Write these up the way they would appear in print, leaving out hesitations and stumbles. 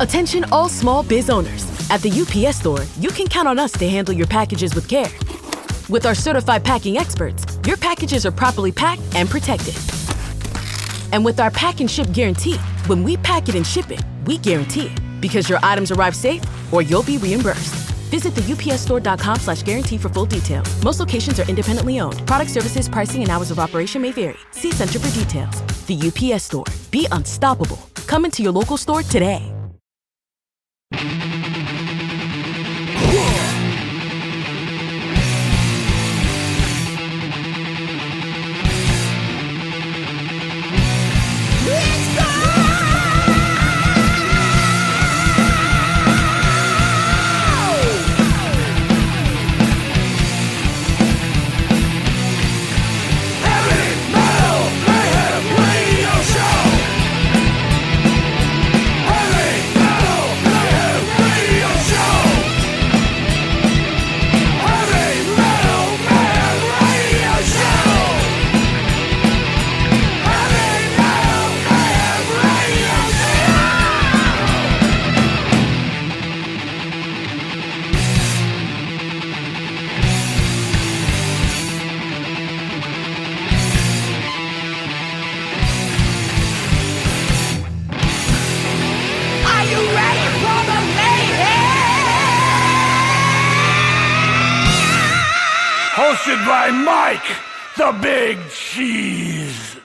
Attention all small biz owners. At the UPS store, you can count on us to handle your packages with care. With our certified packing experts, your packages are properly packed and protected. And with our pack and ship guarantee, when we pack it and ship it, we guarantee it. Because your items arrive safe or you'll be reimbursed. Visit the upsstore.com/guarantee for full details. Most locations are independently owned. Product services, pricing, and hours of operation may vary. See Center for details. The UPS store. Be unstoppable. Come into your local store today. Hosted by Mike, the Big Cheese.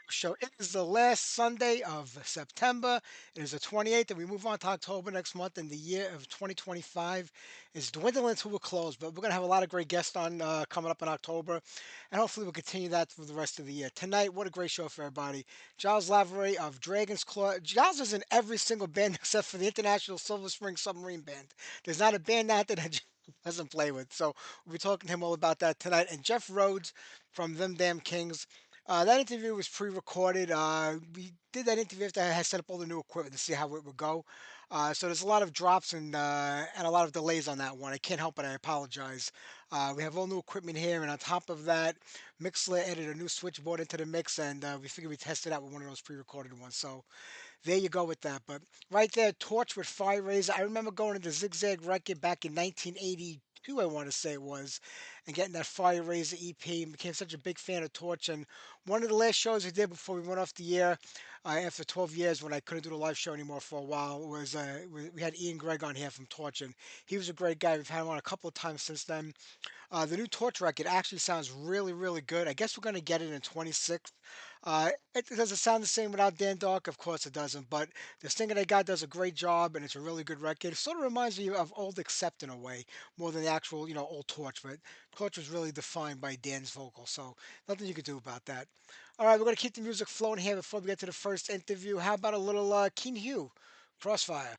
Show. It is the last Sunday of September. It is the 28th, and we move on to October next month. And the year of 2025 is dwindling to a close. But we're going to have a lot of great guests on coming up in October, and hopefully we'll continue that for the rest of the year. Tonight, what a great show for everybody! Giles Lavery of Dragonsclaw. Giles is in every single band except for the International Silver Spring Submarine Band. There's not a band out there that doesn't play with. So we'll be talking to him all about that tonight. And Jeff Rhoads from Them Damn Kings. That interview was pre-recorded. We did that interview after I had set up all the new equipment to see how it would go. So there's a lot of drops and a lot of delays on that one. I can't help it. I apologize. We have all new equipment here, and on top of that, Mixler added a new switchboard into the mix, and we figured we'd test it out with one of those pre-recorded ones. So there you go with that. But right there, Torch with Fire Razor. I remember going to the Zigzag record back in 1982, I want to say it was. and getting that Fire Razor EP, and became such a big fan of Torch. And one of the last shows we did before we went off the air, after 12 years when I couldn't do the live show anymore for a while, was we had Ian Gregg on here from Torch, and he was a great guy. We've had him on a couple of times since then. The new Torch record actually sounds really, really good. I guess we're going to get it in 26. It doesn't sound the same without Dan Dark, of course it doesn't, but the singer they got does a great job, and it's a really good record. It sort of reminds me of old Accept in a way, more than the actual, old Torch, but Torch was really defined by Dan's vocal, so nothing you could do about that. All right, we're going to keep the music flowing here before we get to the first interview. How about a little Keen Hugh, Crossfire?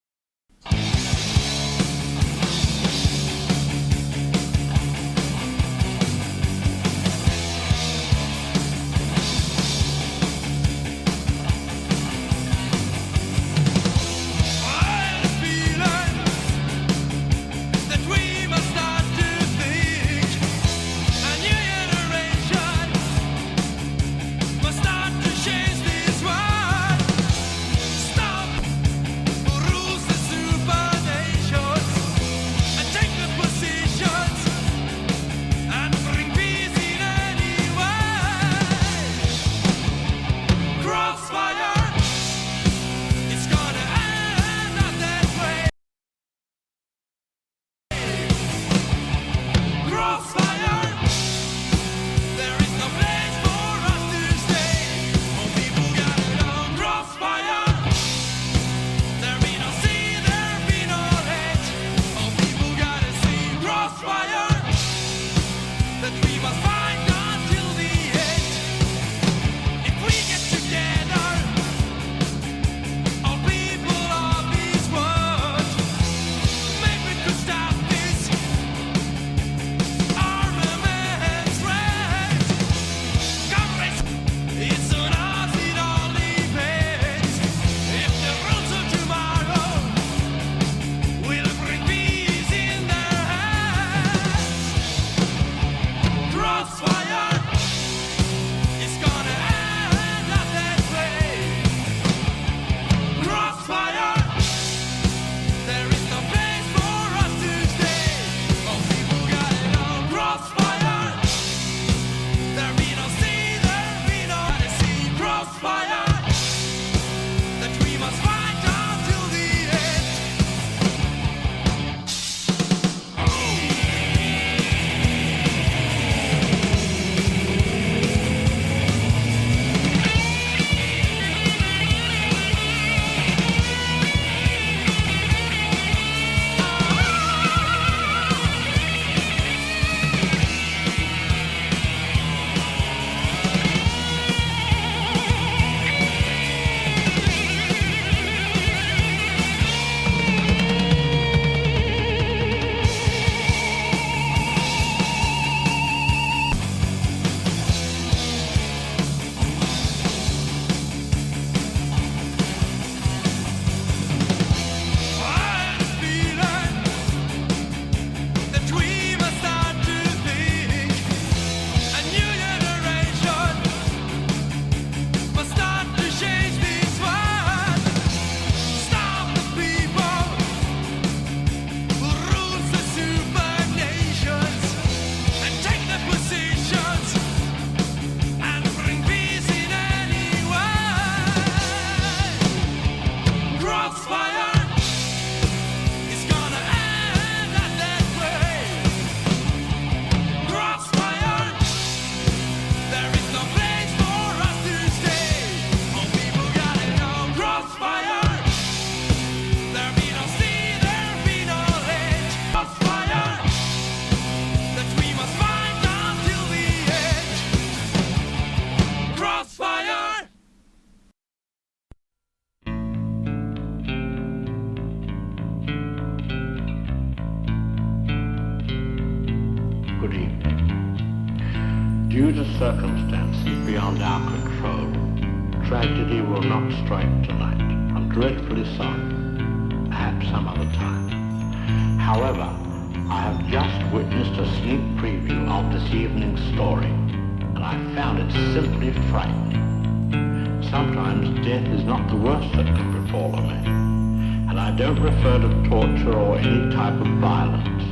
Due to circumstances beyond our control, tragedy will not strike tonight. I'm dreadfully sorry. Perhaps some other time. However, I have just witnessed a sneak preview of this evening's story, and I found it simply frightening. Sometimes death is not the worst that can befall a man, and I don't refer to torture or any type of violence.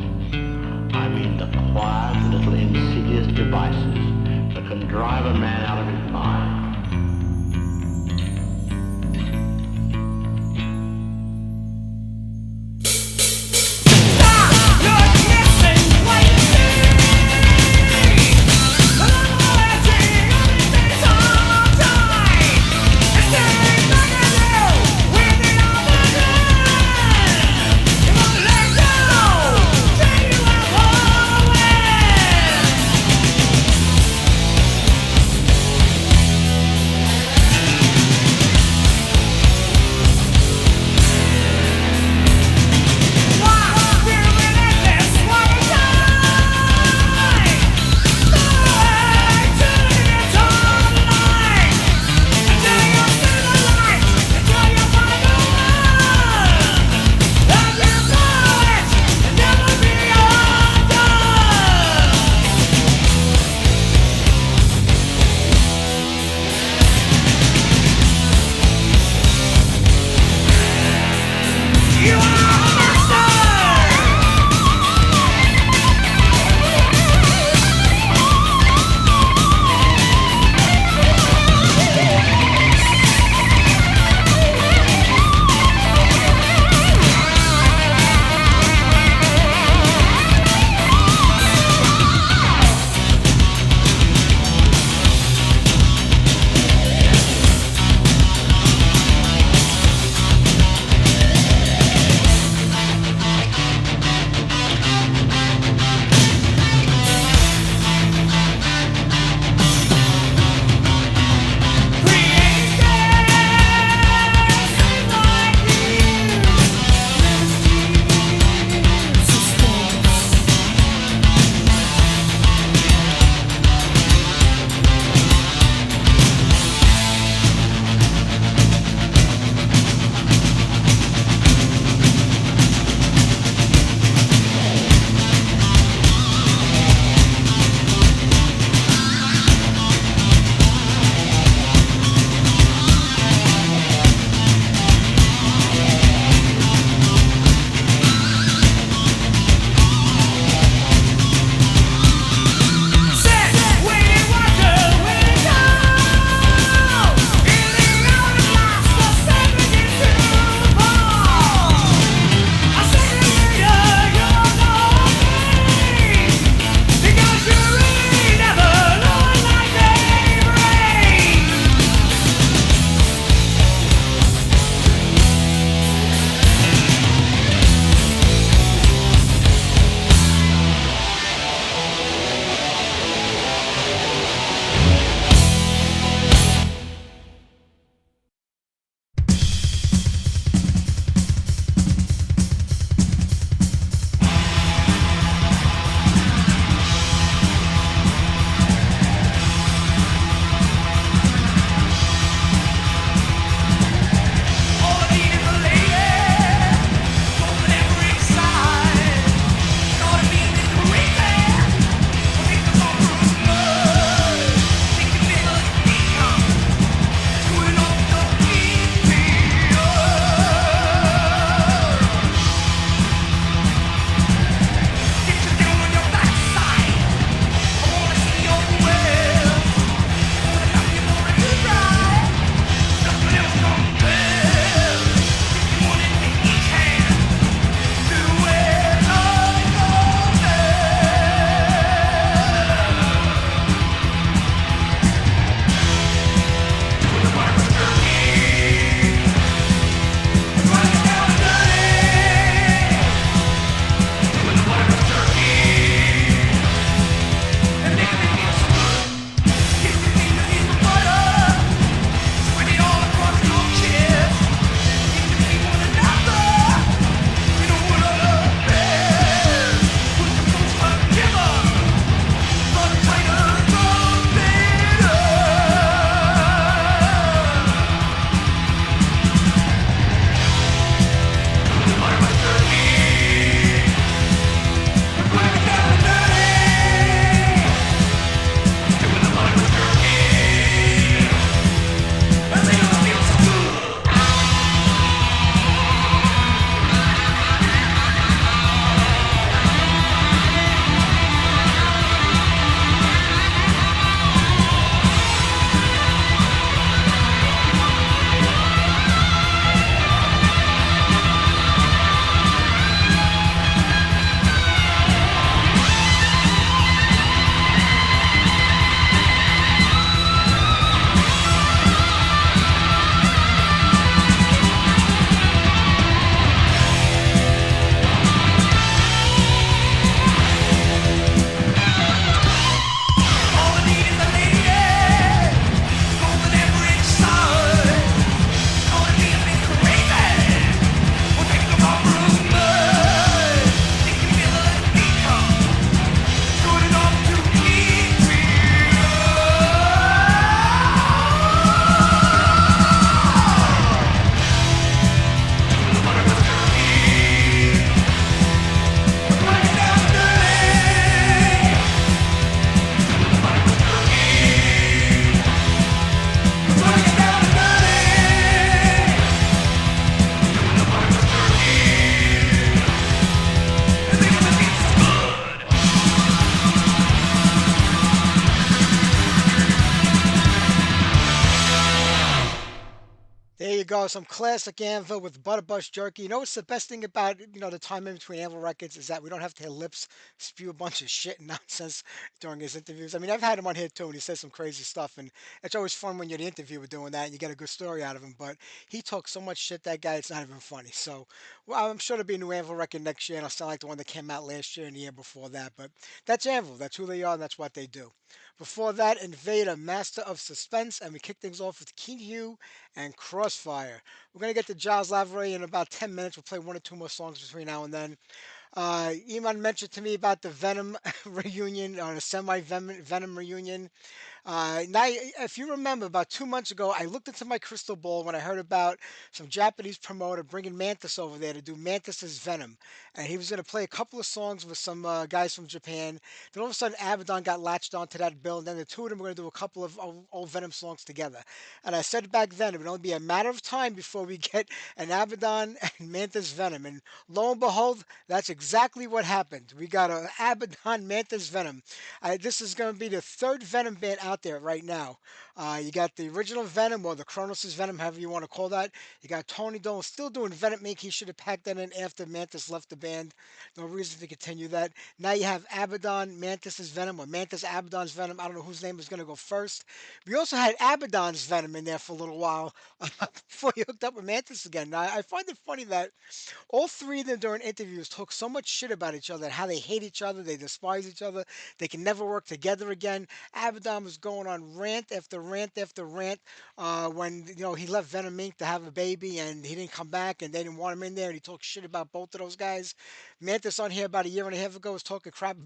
I mean the quiet little insidious devices that can drive a man out of his mind. There you go, some classic Anvil with Butterbus Jerky. You know what's the best thing about the time in between Anvil records is that we don't have to hear Lips spew a bunch of shit and nonsense during his interviews. I mean, I've had him on here too, and he says some crazy stuff, and it's always fun when you're the interviewer doing that and you get a good story out of him. But he talks so much shit, that guy, it's not even funny. So, well, I'm sure there'll be a new Anvil record next year, and I'll sound like the one that came out last year and the year before that. But that's Anvil. That's who they are, and that's what they do. Before that, Invader, Master of Suspense, and we kick things off with King Hugh and Crossfire. We're going to get to Giles Lavery in about 10 minutes. We'll play one or two more songs between now and then. Iman mentioned to me about the Venom reunion, or the semi Venom reunion. Now, if you remember, about 2 months ago, I looked into my crystal ball when I heard about some Japanese promoter bringing Mantis over there to do Mantis's Venom, and he was going to play a couple of songs with some guys from Japan. Then all of a sudden, Abaddon got latched onto that bill, and then the two of them were going to do a couple of old Venom songs together. And I said back then it would only be a matter of time before we get an Abaddon and Mantis Venom, and lo and behold, that's exactly what happened. We got a Abaddon Mantis Venom. This is going to be the third Venom band out there right now. You got the original Venom, or the Kronos' Venom, however you want to call that. You got Tony Dolan still doing Venom Inc. He should have packed that in after Mantis left the band. No reason to continue that. Now you have Abaddon Mantis' Venom, or Mantis Abaddon's Venom. I don't know whose name is going to go first. We also had Abaddon's Venom in there for a little while before he hooked up with Mantis again. Now, I find it funny that all three of them during interviews talk so much shit about each other, how they hate each other, they despise each other, they can never work together again. Abaddon was going on rant after rant after rant when he left Venom Inc. to have a baby and he didn't come back and they didn't want him in there, and he talked shit about both of those guys. Mantis on here about a year and a half ago was talking crap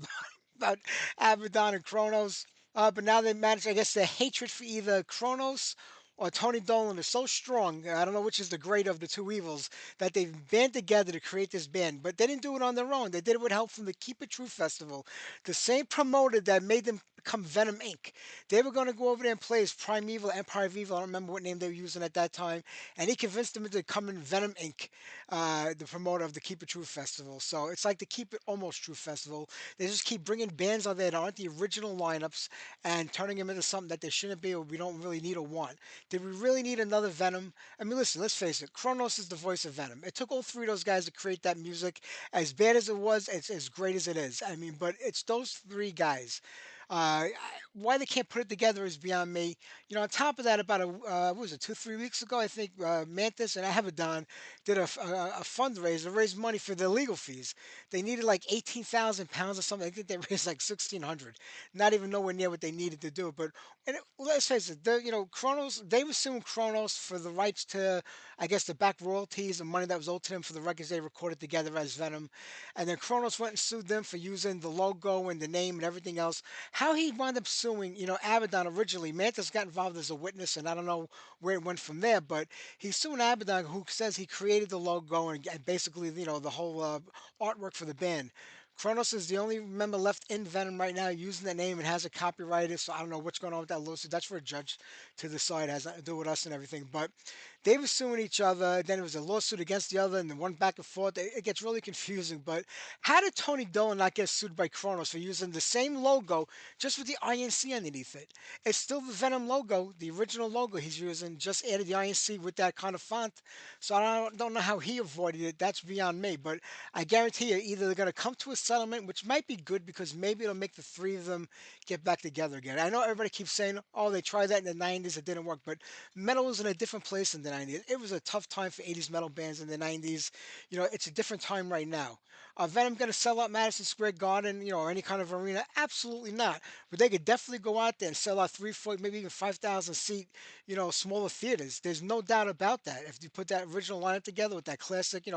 about Abaddon and Kronos. But now they managed, I guess, their hatred for either Kronos or Tony Dolan is so strong. I don't know which is the greater of the two evils, that they've band together to create this band. But they didn't do it on their own. They did it with help from the Keep It True Festival, the same promoter that made them become Venom Inc. They were going to go over there and play as Primeval, Empire of Evil. I don't remember what name they were using at that time. And he convinced them to come in Venom Inc., the promoter of the Keep It True Festival. So it's like the Keep It Almost True Festival. They just keep bringing bands on there that aren't the original lineups and turning them into something that they shouldn't be, or we don't really need or want. Did we really need another Venom? I mean, listen, let's face it. Kronos is the voice of Venom. It took all three of those guys to create that music. As bad as it was, it's as great as it is. I mean, but it's those three guys. Why they can't put it together is beyond me. On top of that, about what was it, 2, 3 weeks ago, I think Mantis and Abaddon did a fundraiser, raised money for their legal fees. They needed like 18,000 pounds or something. I think they raised like 1,600. Not even nowhere near what they needed to do. But let's face it, Kronos, they were suing Kronos for the rights to, I guess, the back royalties and money that was owed to them for the records they recorded together as Venom. And then Kronos went and sued them for using the logo and the name and everything else. How he wound up suing, Abaddon originally. Mantis got involved as a witness, and I don't know where it went from there, but he's suing Abaddon, who says he created the logo and basically, the whole artwork for the band. Kronos is the only member left in Venom right now using that name and has it copyrighted. So I don't know what's going on with that lawsuit. That's for a judge to decide. It has nothing to do with us and everything. But they were suing each other. Then it was a lawsuit against the other, and then one back and forth. It gets really confusing. But how did Tony Dolan not get sued by Kronos for using the same logo just with the INC underneath it? It's still the Venom logo, the original logo he's using. Just added the INC with that kind of font. So I don't know how he avoided it. That's beyond me. But I guarantee you, either they're going to come to a settlement, which might be good because maybe it'll make the three of them get back together again. I know everybody keeps saying, oh, they tried that in the 90s, it didn't work, but metal was in a different place in the 90s. It was a tough time for 80s metal bands in the 90s. It's a different time right now. Are Venom going to sell out Madison Square Garden, or any kind of arena? Absolutely not. But they could definitely go out there and sell out 3, 4, maybe even 5,000 seat, smaller theaters. There's no doubt about that. If you put that original lineup together with that classic,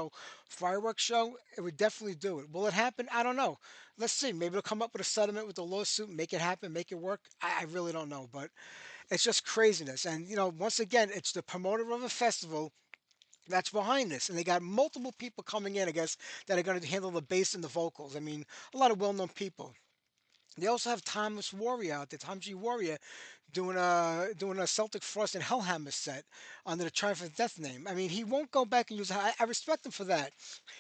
fireworks show, it would definitely do it. Will it happen? I don't know. Let's see. Maybe they'll come up with a settlement with the lawsuit, make it happen, make it work. I really don't know, but it's just craziness. And once again, it's the promoter of a festival that's behind this, and they got multiple people coming in, I guess, that are going to handle the bass and the vocals. I mean, a lot of well-known people. They also have Thomas Warrior out there, Tom G. Warrior, doing a Celtic Frost and Hellhammer set under the Triumph of Death name. I mean, he won't go back and use. I respect him for that.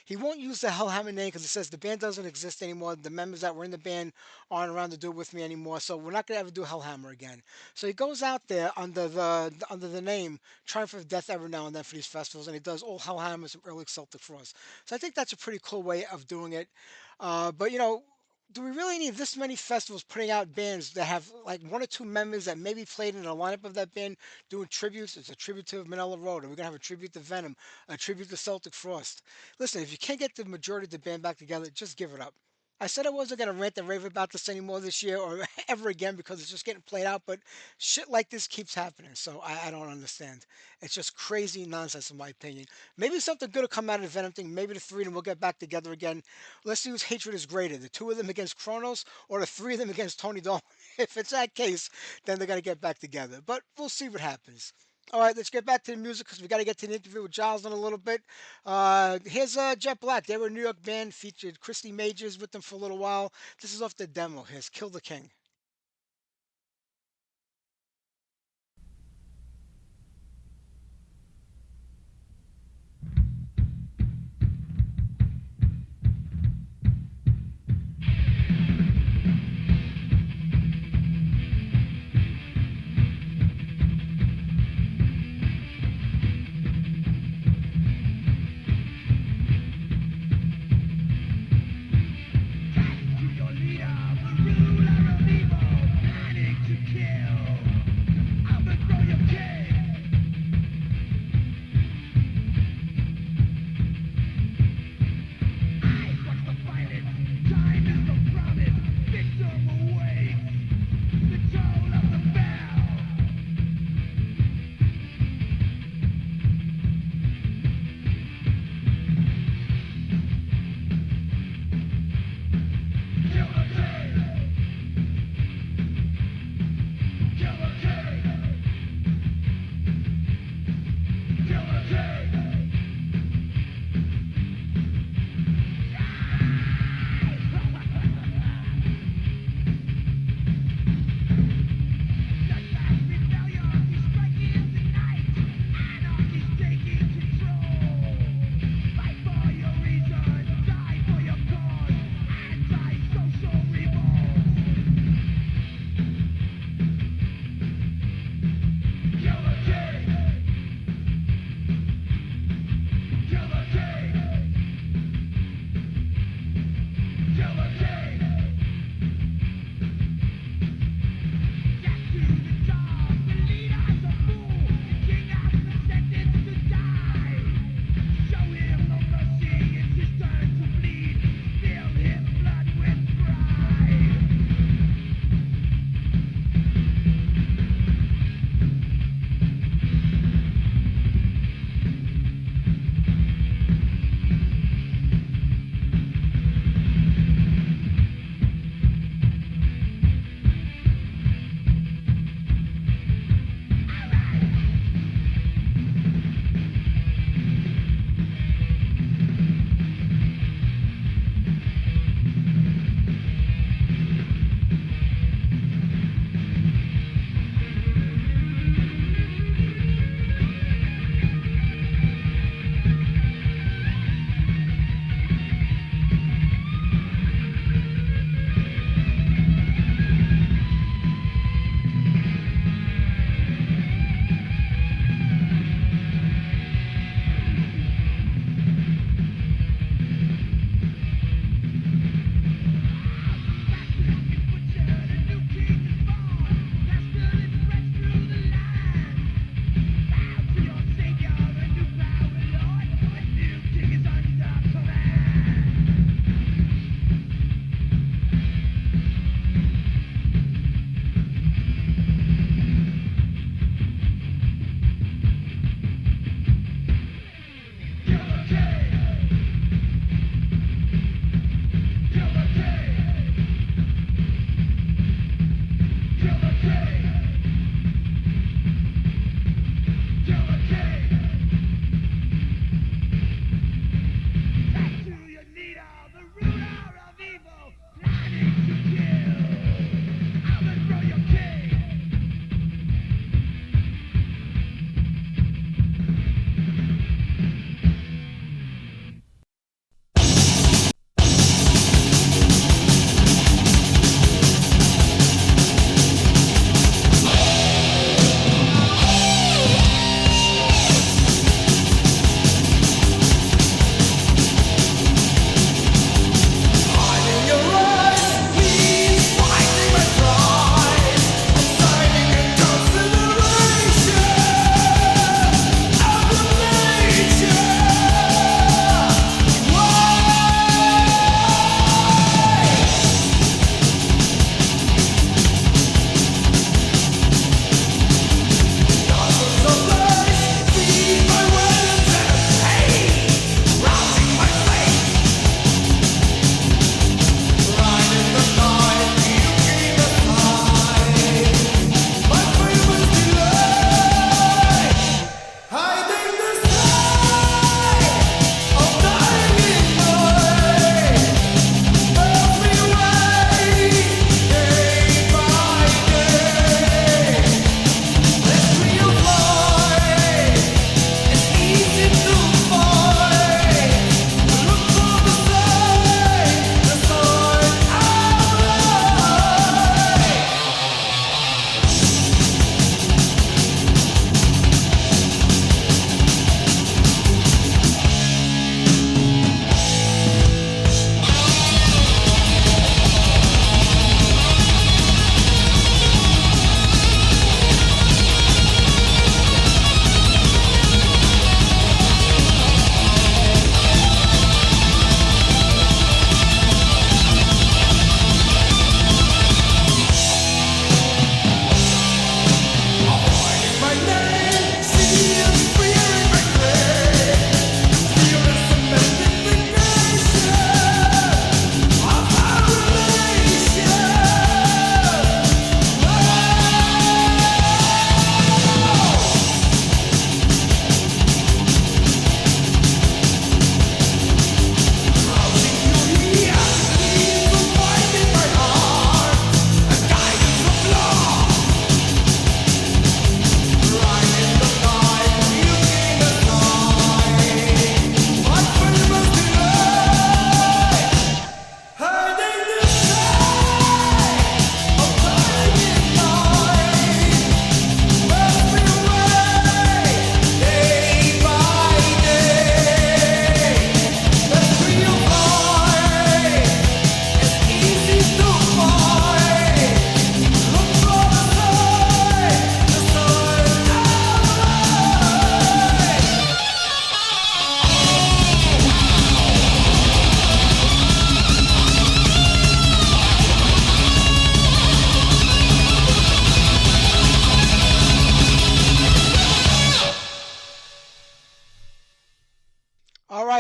He won't use the Hellhammer name because it says the band doesn't exist anymore. The members that were in the band aren't around to do it with me anymore. So we're not gonna ever do Hellhammer again. So he goes out there under the name Triumph of Death every now and then for these festivals, and he does old Hellhammers and early Celtic Frost. So I think that's a pretty cool way of doing it. But do we really need this many festivals putting out bands that have like one or two members that maybe played in the lineup of that band doing tributes? It's a tribute to Manila Road, or we're gonna have a tribute to Venom, a tribute to Celtic Frost. Listen, if you can't get the majority of the band back together, just give it up. I said I wasn't gonna rant and rave about this anymore this year or ever again because it's just getting played out, but shit like this keeps happening. So I don't understand. It's just crazy nonsense in my opinion. Maybe something good will come out of the Venom thing. Maybe the three of them will get back together again. Let's see whose hatred is greater, the two of them against Kronos or the three of them against Tony Dolan. If it's that case, then they're gonna get back together. But we'll see what happens. All right, let's get back to the music because we got to get to the interview with Giles in a little bit. Here's Jet Black. They were a New York band, featured Christy Majors with them for a little while. This is off the demo. Here's Kill the King. Your leader, the ruler of the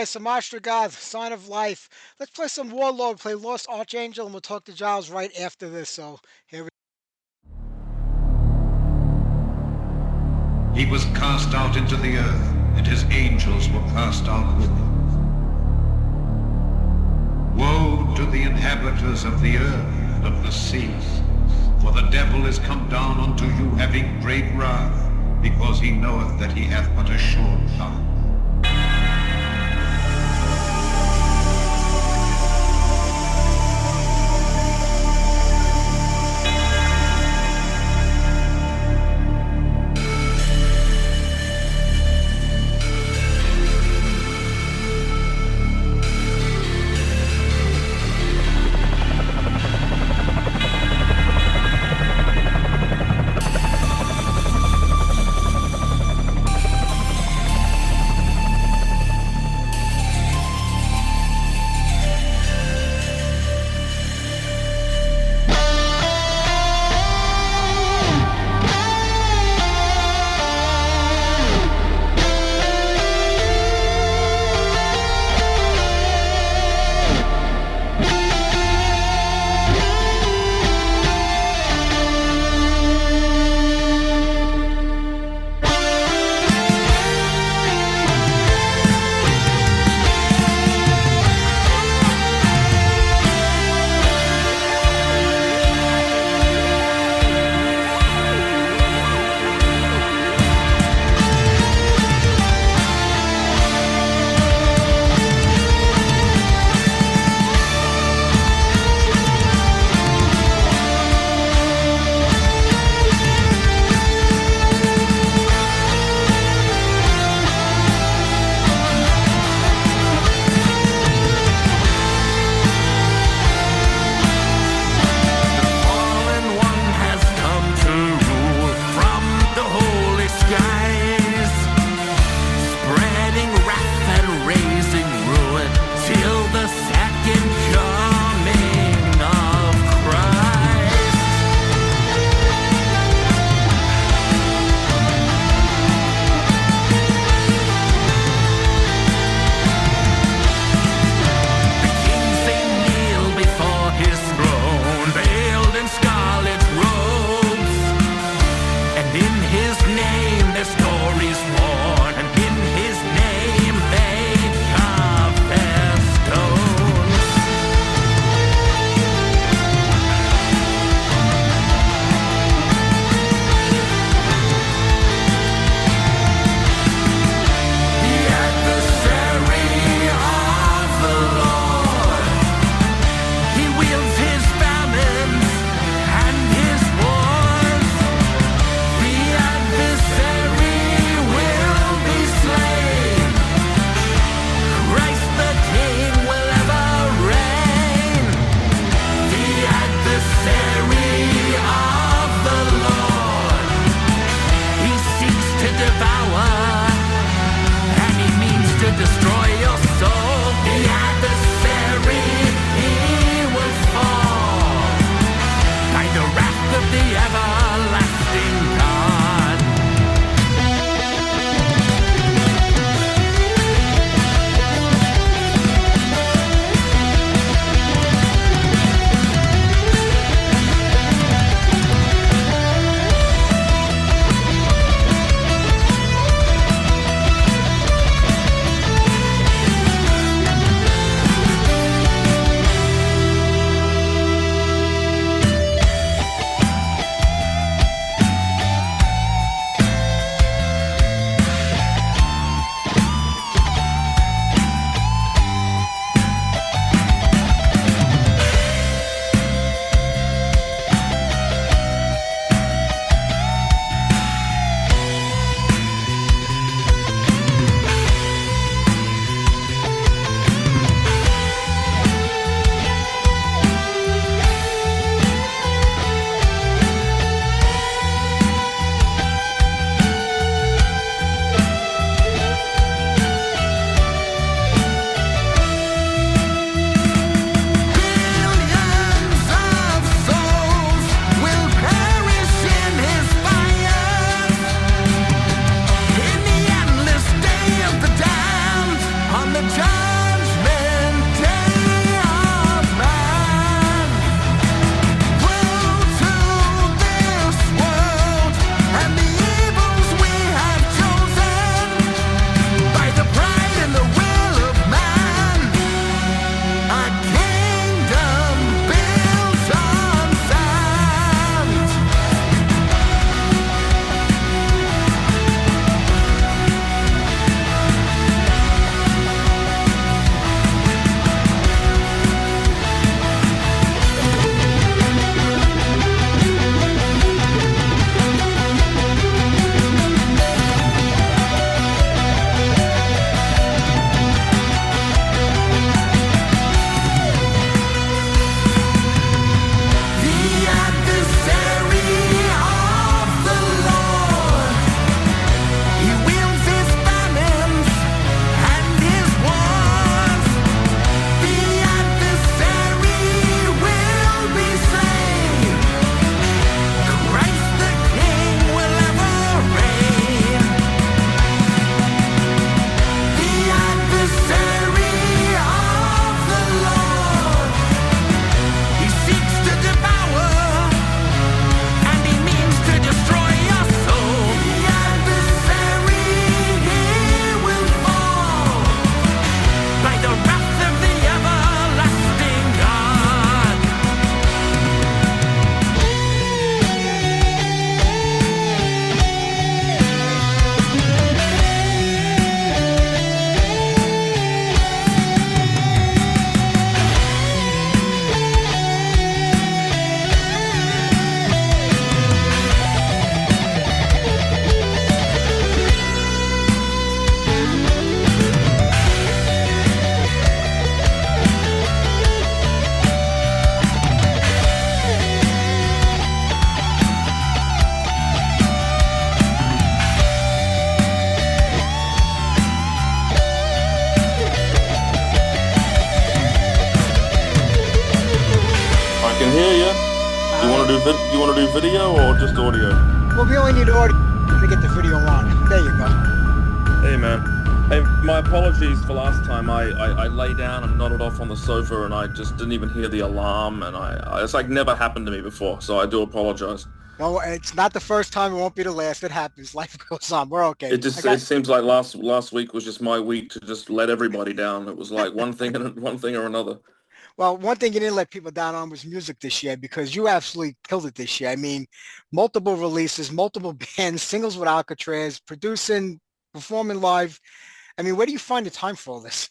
by Samashtra God, Sign of Life. Let's play some Warlord, play Lost Archangel, and we'll talk to Giles right after this. So here we He was cast out into the earth, and his angels were cast out with him. Woe to the inhabitants of the earth and of the seas, for the devil is come down unto you having great wrath, because he knoweth that he hath but a short life. to do you want to do video or just audio? Well, we only need audio to get the video on. There you go. Hey, man. Hey, my apologies for last time. I lay down and nodded off on the sofa and I just didn't even hear the alarm, and it's like never happened to me before, so I do apologize. No, it's not the first time. It won't be the last. It happens. Life goes on. We're okay. It seems like last week was just my week to just let everybody down. It was like one thing or another. Well, one thing you didn't let people down on was music this year, because you absolutely killed it this year. I mean, multiple releases, multiple bands, singles with Alcatraz, producing, performing live. I mean, where do you find the time for all this?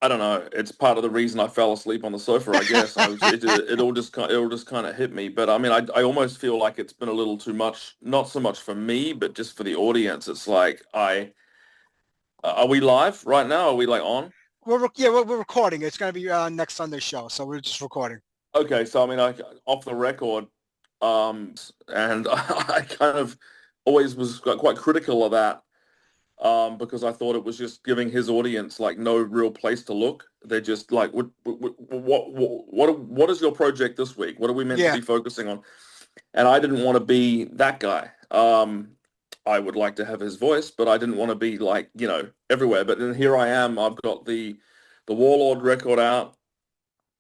I don't know. It's part of the reason I fell asleep on the sofa, I guess. It all just kind of hit me. But I mean, I almost feel like it's been a little too much, not so much for me, but just for the audience. It's like are we live right now? Are we like on? We're recording. It's going to be next Sunday's show, so we're just recording. Okay, so I mean, off the record, and I kind of always was quite critical of that. Because I thought it was just giving his audience like no real place to look. They're just like, what is your project this week? What are we meant to be focusing on? And I didn't want to be that guy. I would like to have his voice, but I didn't want to be like, everywhere. But then here I am. I've got the Warlord record out.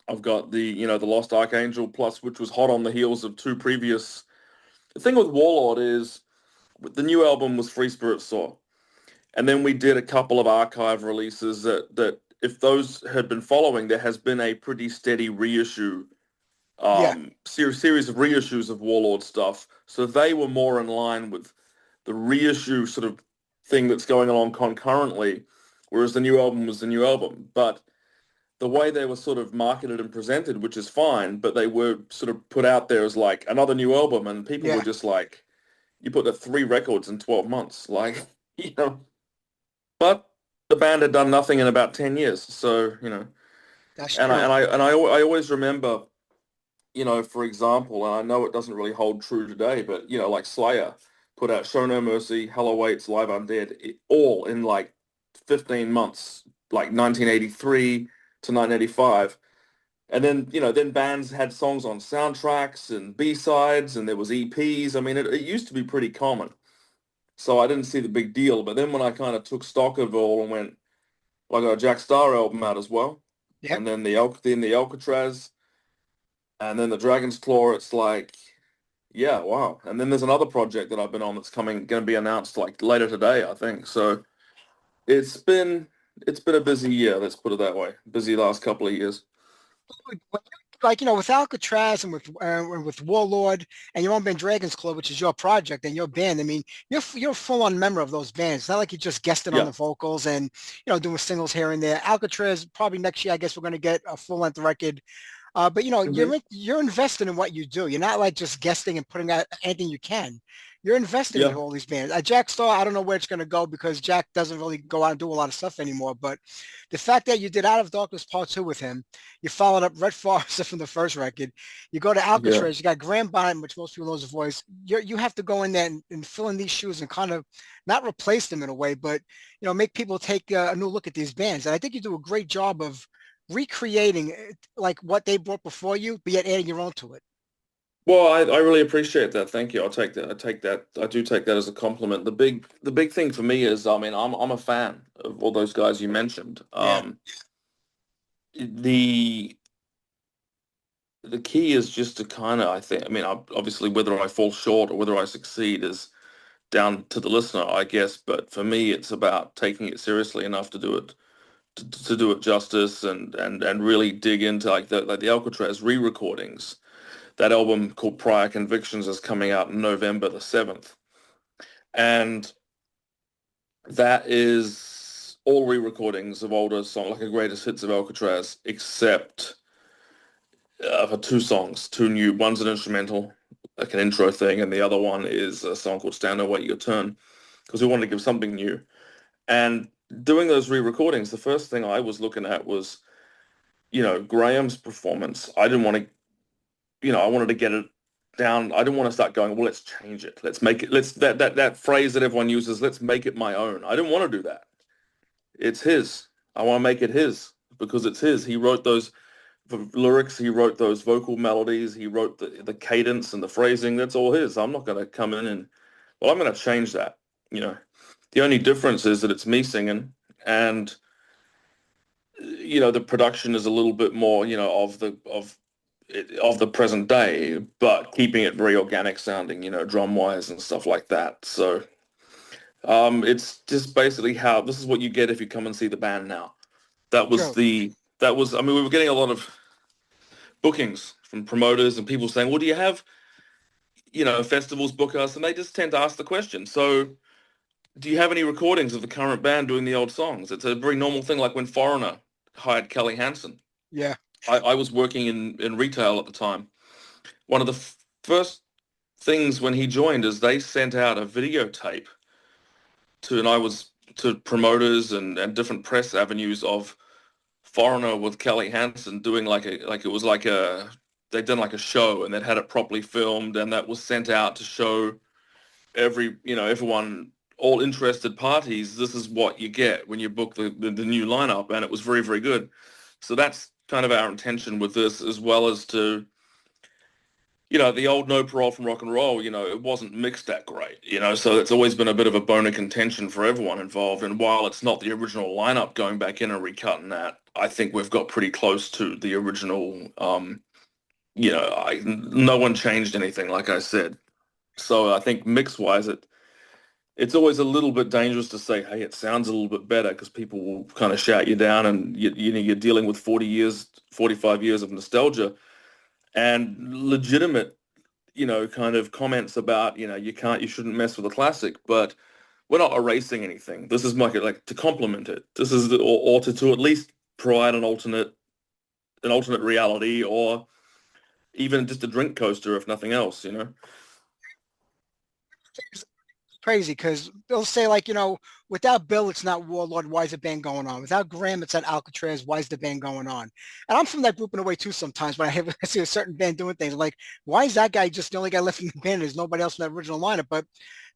I've got the Lost Archangel Plus, which was hot on the heels of two previous. The thing with Warlord is the new album was Free Spirit Soar. And then we did a couple of archive releases that if those had been following, there has been a pretty steady reissue, series of reissues of Warlord stuff. So they were more in line with the reissue sort of thing that's going along concurrently, whereas the new album was the new album. But the way they were sort of marketed and presented, which is fine, but they were sort of put out there as like another new album, and people were just like, you put the 3 records in 12 months, like, But the band had done nothing in about 10 years, so That's and true. I always remember, for example, and I know it doesn't really hold true today, but like Slayer put out Show No Mercy, Hell Awaits, Live Undead, all in like 15 months, like 1983 to 1985, and then then bands had songs on soundtracks and B-sides, and there was EPs. I mean, it used to be pretty common. So I didn't see the big deal. But then when I kind of took stock of it all and went, well, I got a Jack Starr album out as well. Yep. And then the Alcatraz, and then the Dragonsclaw, it's like, yeah, wow. And then there's another project that I've been on that's going to be announced like later today, I think. So it's been a busy year, let's put it that way. Busy last couple of years. Like, with Alcatraz and with Warlord and your own band Dragonsclaw, which is your project and your band, I mean, you're a full-on member of those bands. It's not like you just guested on the vocals and doing singles here and there. Alcatraz, probably next year, I guess we're going to get a full-length record. But you're invested in what you do. You're not like just guesting and putting out anything you can. You're invested in all these bands. Jack Starr, I don't know where it's going to go, because Jack doesn't really go out and do a lot of stuff anymore. But the fact that you did Out of Darkness Part 2 with him, you followed up Red Forest from the first record. You go to Alcatraz, you got Graham Bonnet, which most people know his voice. You have to go in there and fill in these shoes and kind of not replace them in a way, but make people take a new look at these bands. And I think you do a great job of recreating like what they brought before you, but yet adding your own to it. Well, I really appreciate that. Thank you. I'll take that. I do take that as a compliment. The big thing for me is, I mean, I'm a fan of all those guys you mentioned. The key is just to kind of, I think, I mean, obviously whether I fall short or whether I succeed is down to the listener, I guess. But for me, it's about taking it seriously enough to do it, to do it justice, and really dig into like the Alcatraz re-recordings. That album called Prior Convictions is coming out November the 7th. And that is all re-recordings of older songs, like a greatest hits of Alcatraz, except for 2 songs, 2 new. One's an instrumental, like an intro thing, and the other one is a song called Stand and Wait Your Turn, because we wanted to give something new. And doing those re-recordings, the first thing I was looking at was, Graham's performance. I didn't want to, I wanted to get it down. I didn't want to start going, well, let's change it. Let's make it, that phrase that everyone uses, let's make it my own. I didn't want to do that. It's his. I want to make it his because it's his. He wrote those the lyrics. He wrote those vocal melodies. He wrote the cadence and the phrasing. That's all his. I'm not going to come in and, well, I'm going to change that. You know, the only difference is that it's me singing, and you know, the production is a little bit more, you know, of the present day, but keeping it very organic sounding, you know, drum wise and stuff like that. So it's just basically how this is what you get if you come and see the band now. Sure. I mean, we were getting a lot of bookings from promoters and people saying, well, do you have, you know, festivals book us? And they just tend to ask the question. So do you have any recordings of the current band doing the old songs? It's a very normal thing, like when Foreigner hired Kelly Hansen. Yeah. I was working in retail at the time. One of the first things when he joined is they sent out a videotape to promoters and different press avenues of Foreigner with Kelly Hansen doing they'd done like a show and they'd had it properly filmed, and that was sent out to show everyone, all interested parties, this is what you get when you book the new lineup, and it was very, very good. So that's kind of our intention with this, as well as to, you know, the old No Parole from Rock and Roll, you know, it wasn't mixed that great, you know, so it's always been a bit of a bone of contention for everyone involved. And while it's not the original lineup going back in and recutting that, I think we've got pretty close to the original. You know, no one changed anything, like I said. So I think mix-wise, it's always a little bit dangerous to say, hey, it sounds a little bit better, because people will kind of shout you down, and you know, you're dealing with 45 years of nostalgia and legitimate, you know, kind of comments about, you know, you shouldn't mess with a classic, but we're not erasing anything. This is like to complement it. This is or to at least provide an alternate reality, or even just a drink coaster, if nothing else, you know. Crazy because they'll say, like, you know, without Bill, it's not Warlord. Why is the band going on? Without Graham, it's not Alcatraz. Why is the band going on? And I'm from that group in a way too. Sometimes when I see a certain band doing things, like, why is that guy just the only guy left in the band? There's nobody else in that original lineup. But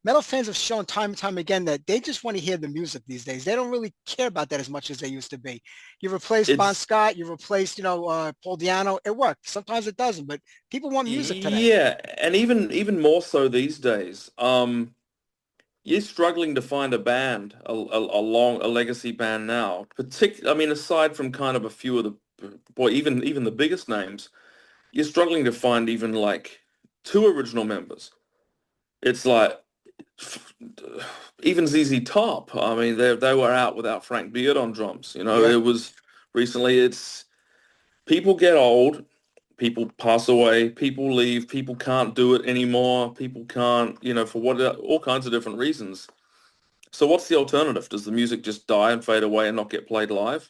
metal fans have shown time and time again that they just want to hear the music these days. They don't really care about that as much as they used to be. You replace Bon It's Scott, you replace, Paul Diano. It worked. Sometimes it doesn't, but people want music today. Yeah, and even more so these days. You're struggling to find a band, a legacy band now. I mean, aside from kind of a few of even the biggest names, you're struggling to find even like two original members. It's like even ZZ Top. I mean, they were out without Frank Beard on drums. You know, Yeah, it was recently. It's people get old, people pass away, people leave, people can't do it anymore, people can't, you know, for all kinds of different reasons. So what's the alternative? Does the music just die and fade away and not get played live?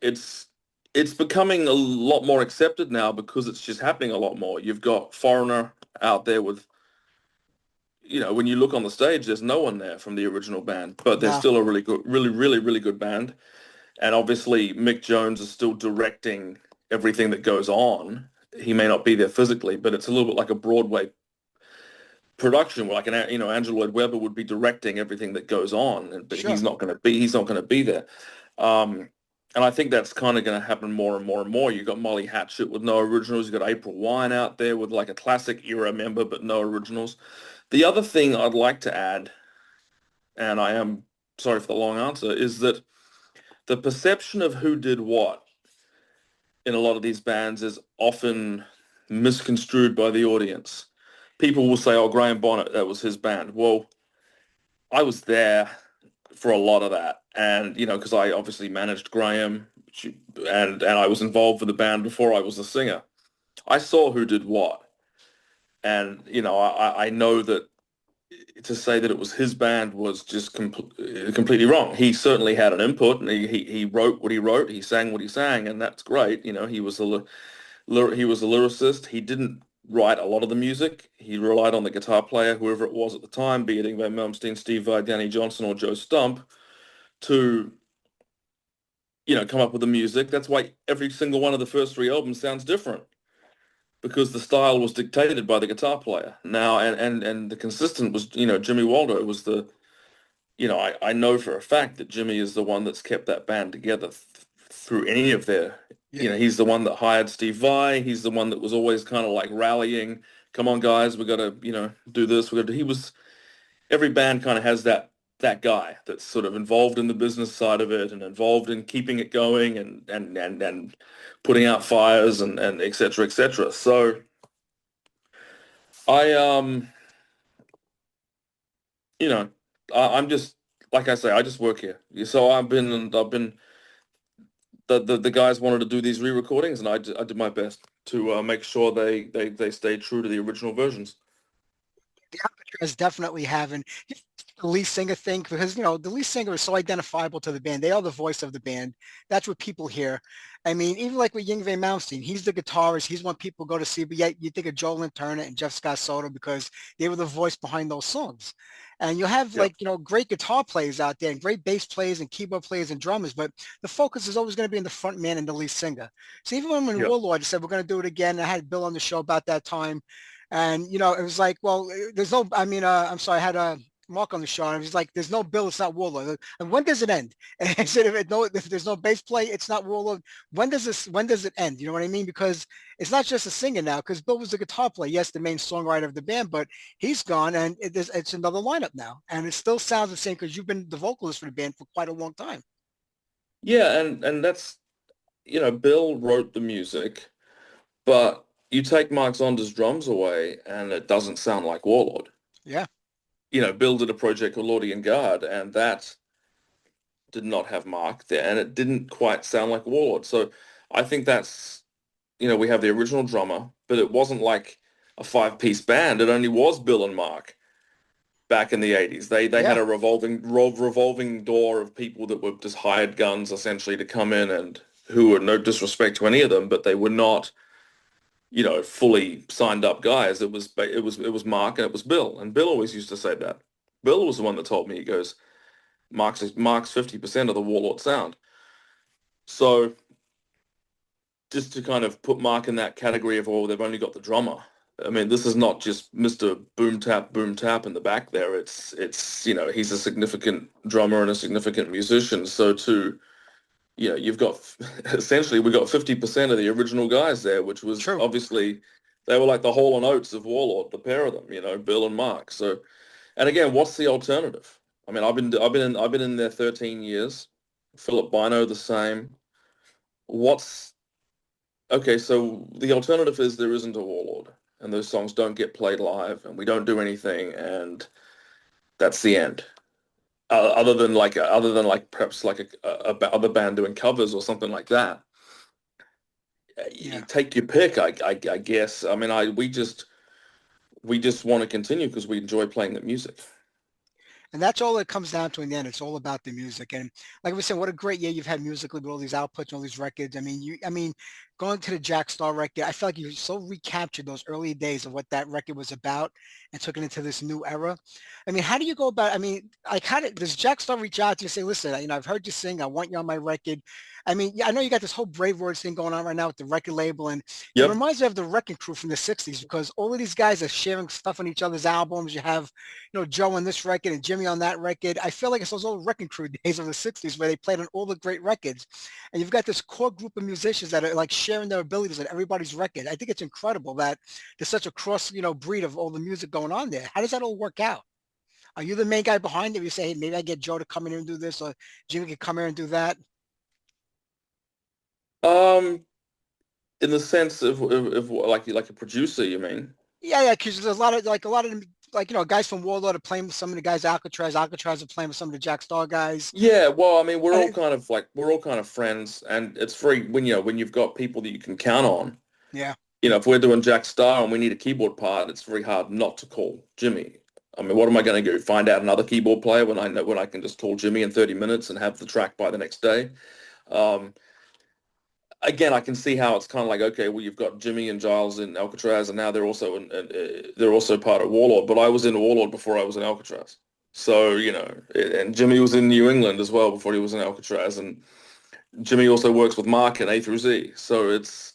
It's becoming a lot more accepted now because it's just happening a lot more. You've got Foreigner out there with, you know, when you look on the stage, there's no one there from the original band, but they're no, still a really good, really, really, really good band. And obviously Mick Jones is still directing everything that goes on. He may not be there physically, but it's a little bit like a Broadway production where, like, Andrew Lloyd Webber would be directing everything that goes on, but sure. he's not going to be there. And I think that's kind of going to happen more and more and more. You've got Molly Hatchet with no originals. You've got April Wine out there with like a classic era member, but no originals. The other thing I'd like to add, and I am sorry for the long answer, is that the perception of who did what in a lot of these bands is often misconstrued by the audience. People will say, oh, Graham Bonnet, that was his band. Well, I was there for a lot of that. And, you know, because I obviously managed Graham and I was involved with the band before I was the singer. I saw who did what. And, you know, I know that to say that it was his band was just completely wrong. He certainly had an input, and he wrote what he wrote, he sang what he sang, and that's great. You know, he was a lyricist. He didn't write a lot of the music. He relied on the guitar player, whoever it was at the time, be it Yngwie Malmsteen, Steve Vai, Danny Johnson, or Joe Stump, to, you know, come up with the music. That's why every single one of the first three albums sounds different, because the style was dictated by the guitar player. Now, and the consistent was, you know, Jimmy Waldo was the, you know, I know for a fact that Jimmy is the one that's kept that band together through any of their Yeah. He's the one that hired Steve Vai. He's the one that was always kind of like rallying, come on guys, we got to, do this. Every band kind of has that guy that's sort of involved in the business side of it and involved in keeping it going and putting out fires and et cetera, et cetera. So I, you know, I'm just, like I say, I just work here. So I've been, the guys wanted to do these re-recordings, and I did my best to make sure they stayed true to the original versions. The Alcatraz definitely having the lead singer thing because the lead singer is so identifiable to the band. They are the voice of the band. That's what people hear. I mean, even like with Yngwie Malmsteen, he's the guitarist. He's what people go to see. But yet you think of Joe Lynn Turner and Jeff Scott Soto because they were the voice behind those songs. And you have Yeah. great guitar players out there and great bass players and keyboard players and drummers, but the focus is always going to be in the front man and the lead singer. So even when Yeah. Warlord said we're going to do it again, I had Bill on the show about that time. And, it was like, well, there's no, I mean, I'm sorry, I had Mark on the show and he was like, there's no Bill, it's not Warlord. And when does it end? And I said, if there's no bass play, it's not Warlord. When does it end? You know what I mean? Because it's not just a singer now, because Bill was the guitar player. Yes, the main songwriter of the band, but he's gone and it's another lineup now. And it still sounds the same because you've been the vocalist for the band for quite a long time. Yeah, and that's, Bill wrote the music, but you take Mark Zonder's drums away and it doesn't sound like Warlord. Yeah. Bill did a project called Lordian Guard, and that did not have Mark there, and it didn't quite sound like Warlord. So I think that's, we have the original drummer, but it wasn't like a five-piece band. It only was Bill and Mark back in the 80s. They Yeah. had a revolving door of people that were just hired guns essentially to come in, and who were, no disrespect to any of them, but they were not, fully signed up guys. It was Mark and it was Bill. And Bill always used to say that. Bill was the one that told me, he goes, Mark's 50% of the Warlord sound. So just to kind of put Mark in that category of, they've only got the drummer. I mean, this is not just Mr. Boom Tap in the back there. It's he's a significant drummer and a significant musician. So you've got essentially we got 50% of the original guys there, which was True. Obviously they were like the Hall and Oates of Warlord, the pair of them, Bill and Mark. So, and again, what's the alternative? I mean, I've been in there 13 years. Philip Bino the same. Okay, so the alternative is there isn't a Warlord, and those songs don't get played live, and we don't do anything, and that's the end. Other than perhaps like a other band doing covers or something like that. Yeah. You take your pick, I guess. I mean, we just want to continue because we enjoy playing the music. And that's all it comes down to in the end. It's all about the music. And like we said, what a great year you've had musically with all these outputs and all these records. I mean, going to the Jack Star record, I feel like you so recaptured those early days of what that record was about and took it into this new era. I mean, how do you go about, like does Jack Star reach out to you and say, listen, I've heard you sing, I want you on my record. I mean, yeah, I know you got this whole Brave Words thing going on right now with the record label, and Yep. it reminds me of the Wrecking Crew from the 60s because all of these guys are sharing stuff on each other's albums. You have, Joe on this record and Jimmy on that record. I feel like it's those old Wrecking Crew days of the 60s where they played on all the great records. And you've got this core group of musicians that are like sharing their abilities on everybody's record. I think it's incredible that there's such a cross, breed of all the music going on there. How does that all work out? Are you the main guy behind it? You say, hey, maybe I get Joe to come in here and do this, or Jimmy can come here and do that? In the sense of like a producer, you mean? Yeah, because there's a lot of them, guys from Warlord are playing with some of the guys Alcatraz are playing with some of the Jack Star guys. Yeah, well, I mean, we're all kind of friends, and it's very when you've got people that you can count on. Yeah. If we're doing Jack Star and we need a keyboard part, it's very hard not to call Jimmy. I mean, what am I going to do? Find out another keyboard player when I can just call Jimmy in 30 minutes and have the track by the next day? Again, I can see how it's kind of like, okay, well, you've got Jimmy and Giles in Alcatraz, and now they're also part of Warlord. But I was in Warlord before I was in Alcatraz, so and Jimmy was in New England as well before he was in Alcatraz, and Jimmy also works with Mark in A through Z. So it's,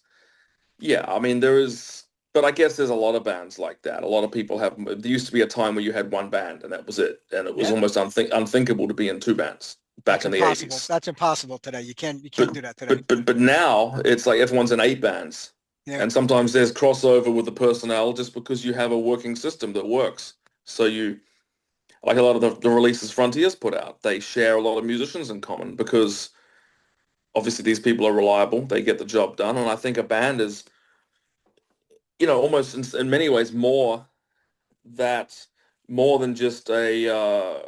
yeah, I mean, but I guess there's a lot of bands like that. A lot of people there used to be a time where you had one band and that was it, and it was almost unthinkable to be in two bands. back in the 80s. That's impossible today. You can't But do that today. but now it's like everyone's in 8 bands. Yeah. And sometimes there's crossover with the personnel just because you have a working system that works. So you, like a lot of the releases Frontiers put out, they share a lot of musicians in common because obviously these people are reliable, they get the job done. And I think a band is, almost in many ways more than just the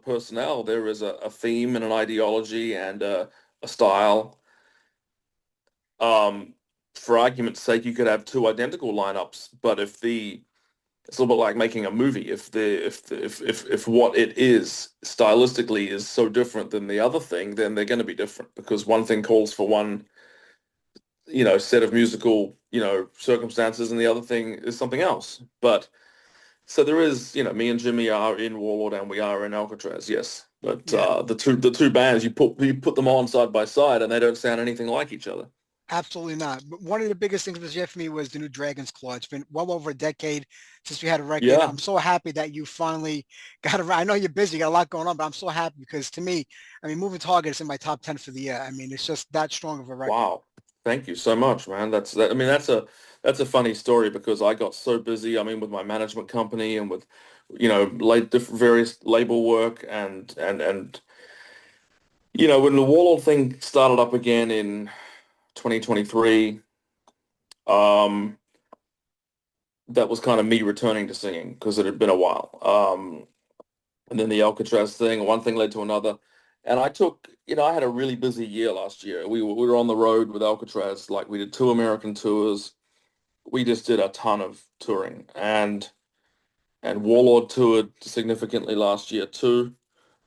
personnel. There is a theme and an ideology and a style. For argument's sake, you could have two identical lineups, but it's a little bit like making a movie. If what it is stylistically is so different than the other thing, then they're going to be different because one thing calls for one, set of musical, circumstances, and the other thing is something else. But so there is, me and Jimmy are in Warlord and we are in Alcatraz, yes. But the two bands, you put them on side by side and they don't sound anything like each other. Absolutely not. But one of the biggest things this year for me was the new Dragonsclaw. It's been well over a decade since we had a record. Yeah. I'm so happy that you finally got around. I know you're busy, got a lot going on, but I'm so happy because to me, Moving Target is in my top 10 for the year. It's just that strong of a record. Wow. Thank you so much, man. That's a funny story because I got so busy, with my management company and with, various label work and when the Warlord thing started up again in 2023, that was kind of me returning to singing because it had been a while. And then the Alcatraz thing, one thing led to another. And I took, I had a really busy year last year. We were on the road with Alcatraz, like we did 2 American tours. We just did a ton of touring and Warlord toured significantly last year too.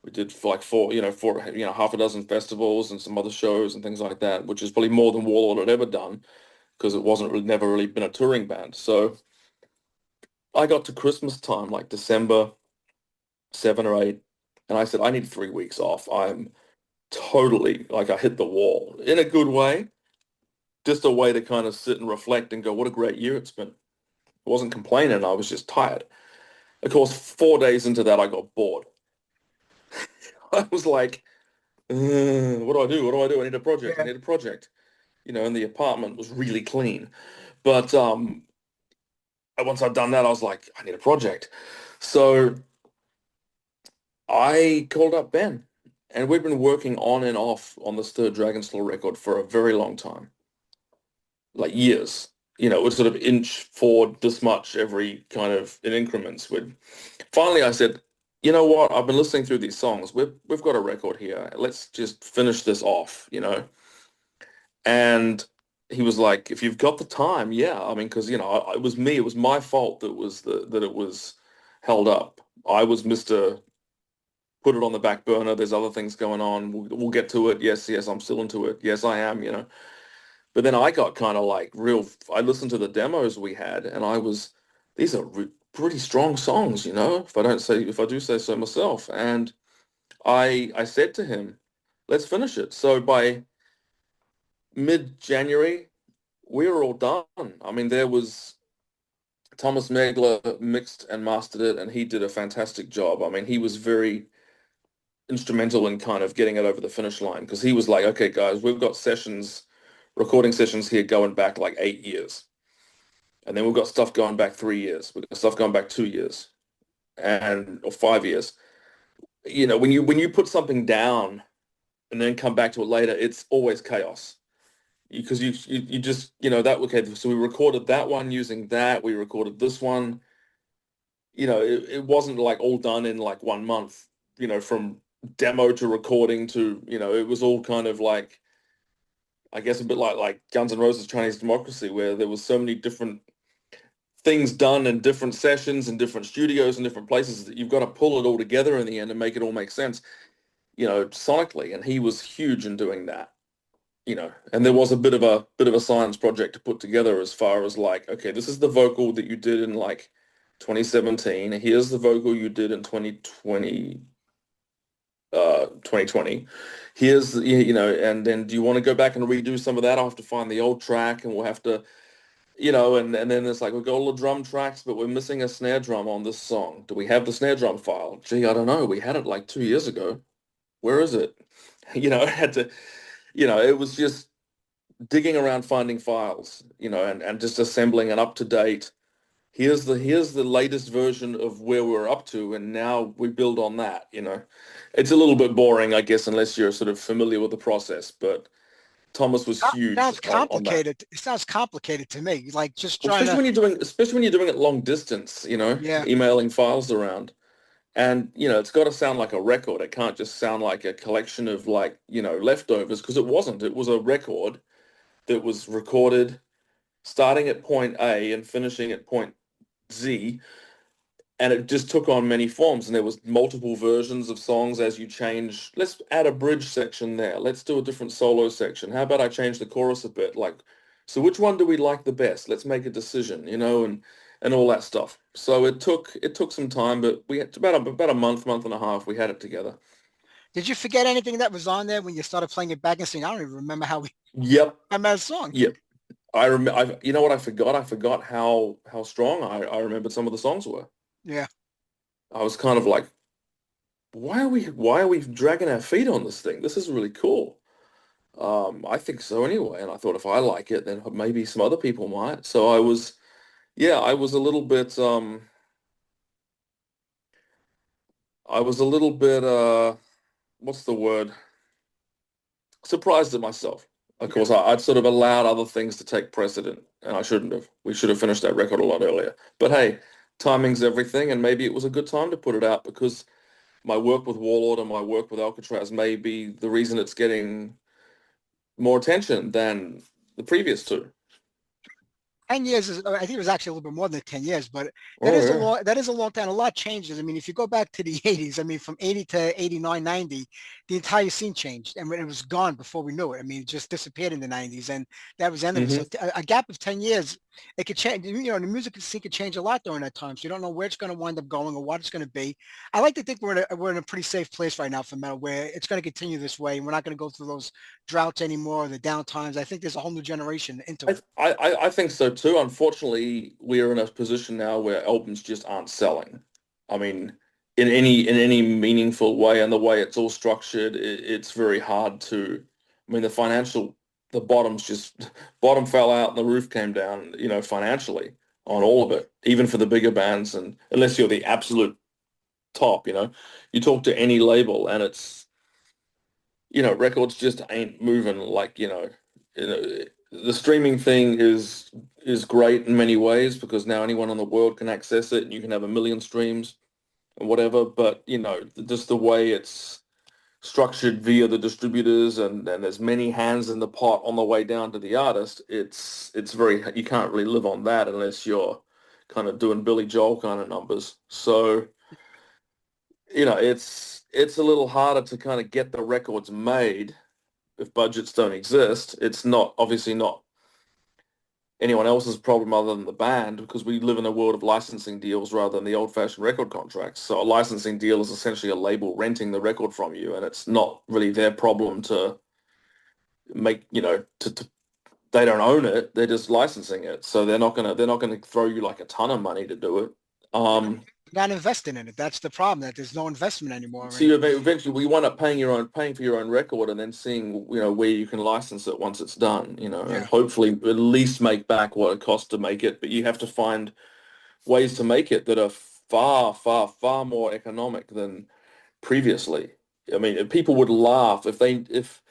We did like half a dozen festivals and some other shows and things like that, which is probably more than Warlord had ever done because it never really been a touring band. So I got to Christmas time, like December 7 or 8, and I said, I need 3 weeks off. I'm totally like I hit the wall in a good way, just a way to kind of sit and reflect and go, what a great year it's been. I wasn't complaining. I was just tired. Of course, 4 days into that, I got bored. I was like, what do I do? What do I do? I need a project. I need a project. And the apartment was really clean. But once I'd done that, I was like, I need a project. So I called up Ben, and we've been working on and off on this third Dragonsclaw record for a very long time, like years. It would sort of inch forward this much every kind of in increments. Finally, I said, you know what? I've been listening through these songs. We've got a record here. Let's just finish this off, And he was like, if you've got the time, yeah. Because it was me. It was my fault that it was held up. I was Mr. Put it on the back burner. There's other things going on. We'll get to it. Yes, I'm still into it. Yes, I am. But then I got kind of like I listened to the demos we had, and these are pretty strong songs, if I do say so myself. And I said to him, let's finish it. So by mid-January, we were all done. There was Thomas Megler mixed and mastered it, and he did a fantastic job. He was very instrumental in kind of getting it over the finish line because he was like, okay, guys, we've got recording sessions here going back like 8 years. And then we've got stuff going back 3 years. We've got stuff going back 2 years or 5 years. When you put something down and then come back to it later, it's always chaos. Because you just, okay, so we recorded that one using that. We recorded this one. It wasn't like all done in like 1 month, from demo to recording to, it was all kind of like, I guess a bit like Guns N' Roses Chinese Democracy, where there was so many different things done in different sessions and different studios and different places that you've got to pull it all together in the end and make it all make sense, sonically. And he was huge in doing that, and there was a bit of a science project to put together as far as like, okay, this is the vocal that you did in like 2017. Here's the vocal you did in 2020. Here's, and then do you want to go back and redo some of that? I'll have to find the old track and we'll have to, and then it's like, we've got all the drum tracks, but we're missing a snare drum on this song. Do we have the snare drum file? Gee, I don't know. We had it like 2 years ago. Where is it? I had to, it was just digging around finding files, and just assembling an up-to-date, here's the latest version of where we're up to, and now we build on that. It's a little bit boring, I guess, unless you're sort of familiar with the process, but Thomas was huge Sounds on that. complicated. It sounds complicated to me. Like just Well, trying to, especially when you're doing it long distance, yeah. emailing files around. And, it's got to sound like a record. It can't just sound like a collection of leftovers, because it wasn't. It was a record that was recorded starting at point A and finishing at point Z, and it just took on many forms, and there was multiple versions of songs as you change. Let's add a bridge section there. Let's do a different solo section. How about I change the chorus a bit? So which one do we like the best? Let's make a decision, and all that stuff. So it took some time, but we had about a month and a half. We had it together. Did you forget anything that was on there when you started playing it back and saying, I don't even remember how we Yep. I made a song. Yep. I remember. You know what I forgot? I forgot how strong I remembered some of the songs were. Yeah. I was kind of like, why are we dragging our feet on this thing? This is really cool. I think so anyway. And I thought if I like it, then maybe some other people might. So I was a little bit, what's the word? Surprised at myself. Of course, I'd sort of allowed other things to take precedent, and I shouldn't have. We should have finished that record a lot earlier. But hey, timing's everything, and maybe it was a good time to put it out, because my work with Warlord and my work with Alcatraz may be the reason it's getting more attention than the previous two. 10 years is, I think it was actually a little bit more than 10 years, but Oh, that is a long time. A lot changes. I mean, if you go back to the 80s, I mean, from 80 to 89, 90, the entire scene changed, and when it was gone before we knew it. I mean, it just disappeared in the 90s, and that was end of it. So yeah. a gap of 10 years, it could change. The music scene could change a lot during that time. So you don't know where it's going to wind up going or what it's going to be. I like to think we're in a pretty safe place right now for metal, where it's going to continue this way, and we're not going to go through those droughts anymore, the downtimes. I think there's a whole new generation into I, it. I think so too. Unfortunately, we're in a position now where albums just aren't selling. I mean, in any meaningful way, and the way it's all structured, it's very hard to. I mean, the bottom fell out and the roof came down. Financially on all of it, even for the bigger bands, and unless you're the absolute top, you talk to any label, and it's records just ain't moving you know, the streaming thing is great in many ways, because now anyone in the world can access it and you can have a million streams and whatever. But, just the way it's structured via the distributors, and there's many hands in the pot on the way down to the artist, it's very, you can't really live on that unless you're kind of doing Billy Joel kind of numbers. So, it's a little harder to kind of get the records made if budgets don't exist. It's not obviously not anyone else's problem other than the band, because we live in a world of licensing deals rather than the old-fashioned record contracts. So a licensing deal is essentially a label renting the record from you, and it's not really their problem to make, they don't own it, they're just licensing it. So they're not gonna throw you like a ton of money to do it. Not investing in it. That's the problem. That there's no investment anymore. So you eventually we wind up paying for your own record, and then seeing where you can license it once it's done, and Yeah. hopefully at least make back what it costs to make it. But you have to find ways to make it that are far, far, far more economic than previously. I mean, people would laugh if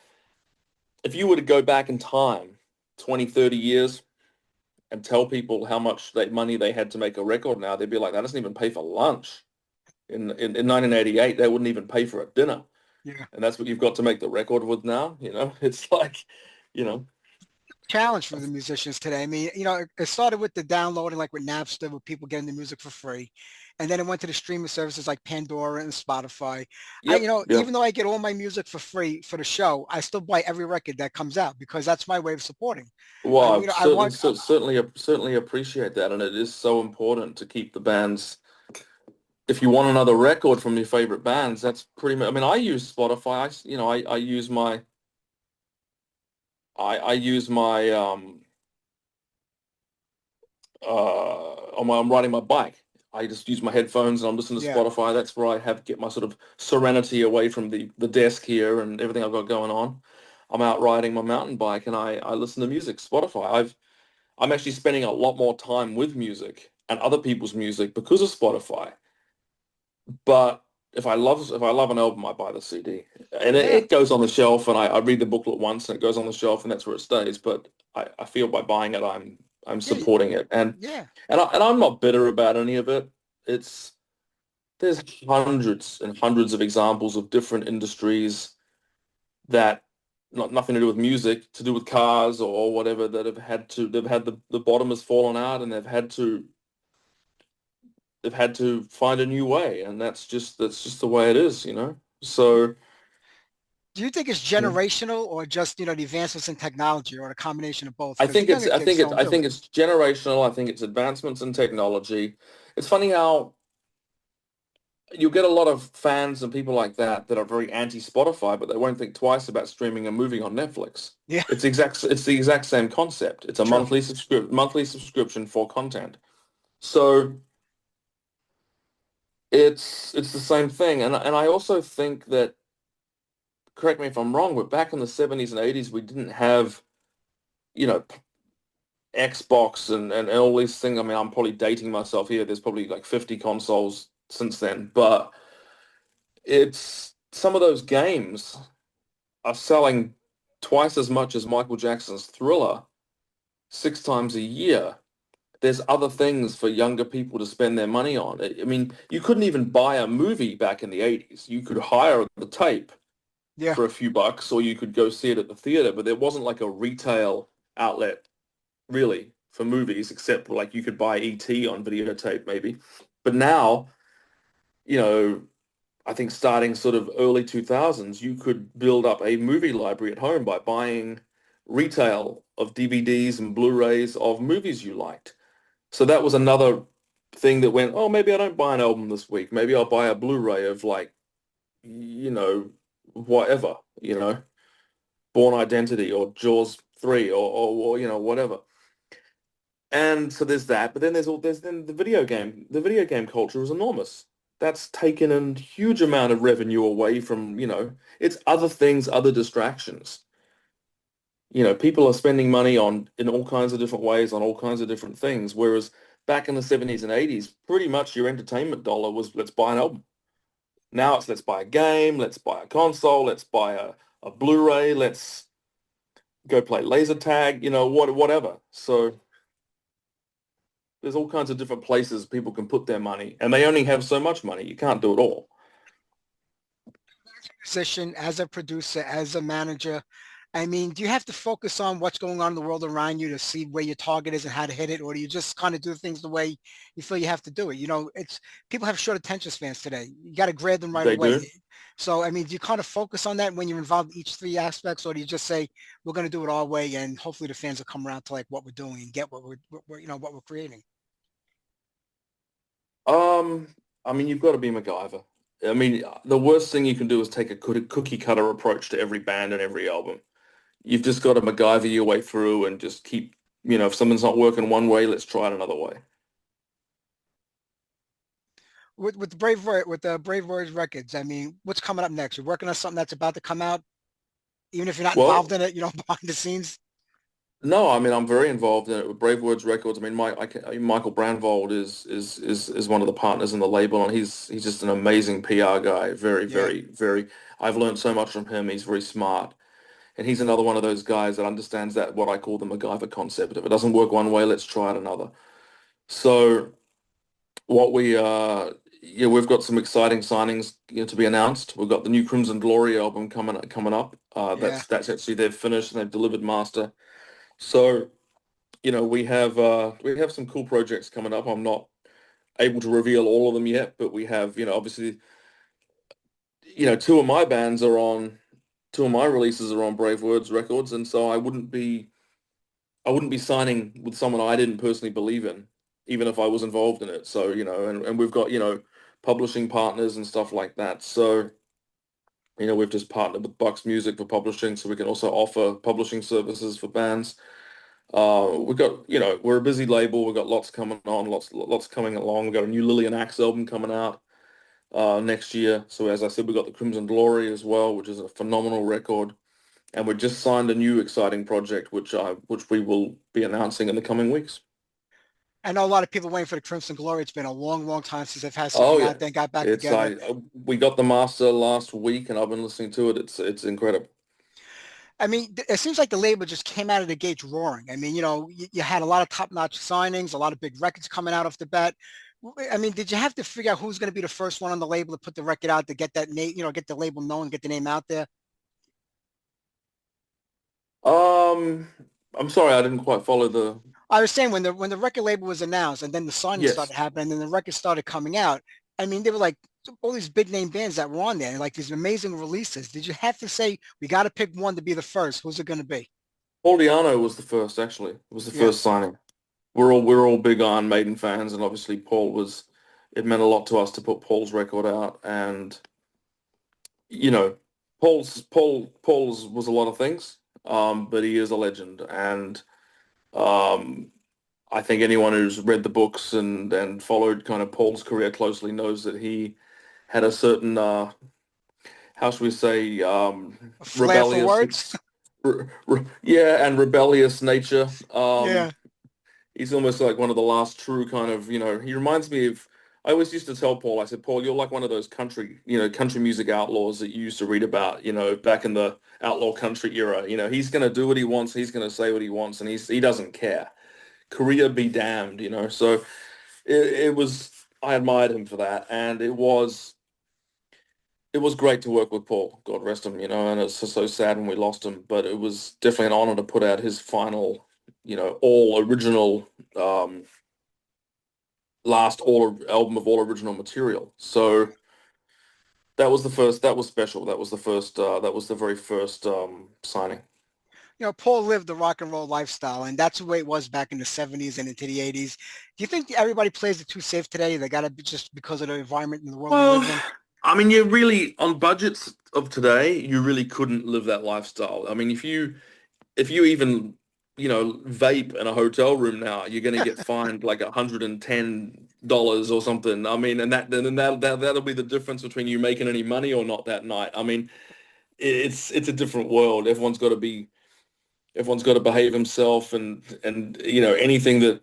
you were to go back in time 20, 30 years and tell people how much money they had to make a record now. They'd be like, that doesn't even pay for lunch. In 1988, they wouldn't even pay for a dinner. Yeah. And that's what you've got to make the record with now. It's like, you know, Challenge for the musicians today. I mean, it started with the downloading, like with Napster, with people getting the music for free. And then it went to the streaming services like Pandora and Spotify. yep, yep. Even though I get all my music for free for the show, I still buy every record that comes out, because that's my way of supporting. Well, I want, certainly appreciate that. And it is so important to keep the bands. If you want another record from your favorite bands, that's pretty much, I mean, I use Spotify. I use my, I use my, I'm riding my bike. I just use my headphones and I'm listening to Yeah. Spotify. That's where I get my sort of serenity away from the desk here and everything I've got going on. I'm out riding my mountain bike and I listen to music. Spotify. I'm actually spending a lot more time with music and other people's music because of Spotify. But if I love an album, I buy the CD, and Yeah. it goes on the shelf, and I read the booklet once, and it goes on the shelf, and that's where it stays. But I feel by buying it, I'm Yeah. supporting it, and Yeah. I'm not bitter about any of it. It's There's hundreds and hundreds of examples of different industries that nothing to do with music, to do with cars or whatever, that they've had the bottom has fallen out, and they've had to find a new way, and that's just the way it is, you know. So Do you think it's yeah. generational or just, the advancements in technology or a combination of both? I Because the think it's younger I kids think it's don't I do think it. it's generational. I think it's advancements in technology. It's funny how you get a lot of fans and people like that are very anti-Spotify, but they won't think twice about streaming a movie on Netflix. Yeah. It's the exact same concept. It's a True. monthly subscription for content. So it's the same thing. And I also think that, correct me if I'm wrong, but back in the 70s and 80s, we didn't have, you know, Xbox and all these things. I mean, I'm probably dating myself here. There's probably like 50 consoles since then, but it's some of those games are selling twice as much as Michael Jackson's Thriller 6 times a year. There's other things for younger people to spend their money on. I mean, you couldn't even buy a movie back in the 80s. You could hire the tape Yeah. for a few bucks, or you could go see it at the theater, but there wasn't like a retail outlet really for movies, except like you could buy E.T. on videotape maybe. But now, you know, I think starting sort of early 2000s, you could build up a movie library at home by buying retail of DVDs and Blu-rays of movies you liked. So that was another thing that went, oh, maybe I don't buy an album this week. Maybe I'll buy a Blu-ray of like, whatever, Born Identity or Jaws 3 or whatever. And so there's that, but then there's then the video game. The video game culture is enormous. That's taken a huge amount of revenue away from, it's other things, other distractions. People are spending money in all kinds of different ways on all kinds of different things. Whereas back in the 70s and 80s, pretty much your entertainment dollar was let's buy an album. Now it's let's buy a game, let's buy a console, let's buy a Blu-ray, let's go play laser tag, whatever. So there's all kinds of different places people can put their money, and they only have so much money. You can't do it all. Position as a producer, as a manager, I mean, do you have to focus on what's going on in the world around you to see where your target is and how to hit it, or do you just kind of do things the way you feel you have to do it? It's people have short attention spans today. You got to grab them right They away. do. So, I mean, do you kind of focus on that when you're involved in each three aspects, or do you just say we're going to do it our way and hopefully the fans will come around to like what we're doing and get what we're creating? Um, I mean, you've got to be MacGyver. I mean, the worst thing you can do is take a cookie cutter approach to every band and every album. You've just got to MacGyver your way through and just keep, if something's not working one way, let's try it another way. With the Brave Words Records, I mean, what's coming up next? You're working on something that's about to come out, even if you're not involved Well, in it, behind the scenes. no, I mean, I'm very involved in it with Brave Words Records. I mean, Michael Brandvold is one of the partners in the label, and he's just an amazing PR guy. Very, Yeah. very, very. I've learned so much from him. He's very smart. And he's another one of those guys that understands that what I call the MacGyver concept. If it doesn't work one way, let's try it another. So what we've got some exciting signings to be announced. We've got the new Crimson Glory album coming up. Yeah. That's actually they've finished and they've delivered master. So we have some cool projects coming up. I'm not able to reveal all of them yet, but we have obviously two of my releases are on Brave Words Records, and so I wouldn't be signing with someone I didn't personally believe in, even if I was involved in it. So, and we've got, publishing partners and stuff like that. So, we've just partnered with Bucks Music for publishing, so we can also offer publishing services for bands. We've got, we're a busy label. We've got lots coming on, lots coming along. We've got a new Lily and Axe album coming out next year. So as I said, we've got the Crimson Glory as well, which is a phenomenal record. And we just signed a new exciting project, which we will be announcing in the coming weeks. I know a lot of people waiting for the Crimson Glory. It's been a long, long time since they've had Oh something yeah, out there and got back together. we got the master last week, and I've been listening to it. It's incredible. I mean, it seems like the label just came out of the gates roaring. I mean, you had a lot of top-notch signings, a lot of big records coming out off the bat. I mean, did you have to figure out who's going to be the first one on the label to put the record out to get that name, get the label known, get the name out there? I'm sorry, I didn't quite follow the. I was saying when the record label was announced and then the signing Yes. started happening and then the record started coming out, I mean, they were like all these big name bands that were on there and like these amazing releases. Did you have to say, we got to pick one to be the first? Who's it going to be? Paul Di'Anno was the first, actually. It was the first signing. We're all big Iron Maiden fans, and obviously it meant a lot to us to put Paul's record out. And, Paul's was a lot of things, but he is a legend. And I think anyone who's read the books and followed kind of Paul's career closely knows that he had a certain, how should we say, Flair for words? and rebellious nature. Yeah. He's almost like one of the last true kind of, he reminds me of, I always used to tell Paul, I said, Paul, you're like one of those country music outlaws that you used to read about, back in the outlaw country era. He's going to do what he wants. He's going to say what he wants, and he doesn't care. Career be damned, So I admired him for that. And it was great to work with Paul, God rest him, and it's so sad when we lost him, but it was definitely an honor to put out his final, all original, last album of all original material. So that was special. That was the very first signing. Paul lived the rock and roll lifestyle, and that's the way it was back in the 70s and into the 80s. Do you think everybody plays it too safe today? They got to be just because of the environment in the world we live in? I mean, you really, on budgets of today, you really couldn't live that lifestyle. I mean, if you even, vape in a hotel room now, you're going to get fined like $110 or something. I mean, and that'll be the difference between you making any money or not that night. I mean, it's a different world. Everyone's got to behave himself and anything that,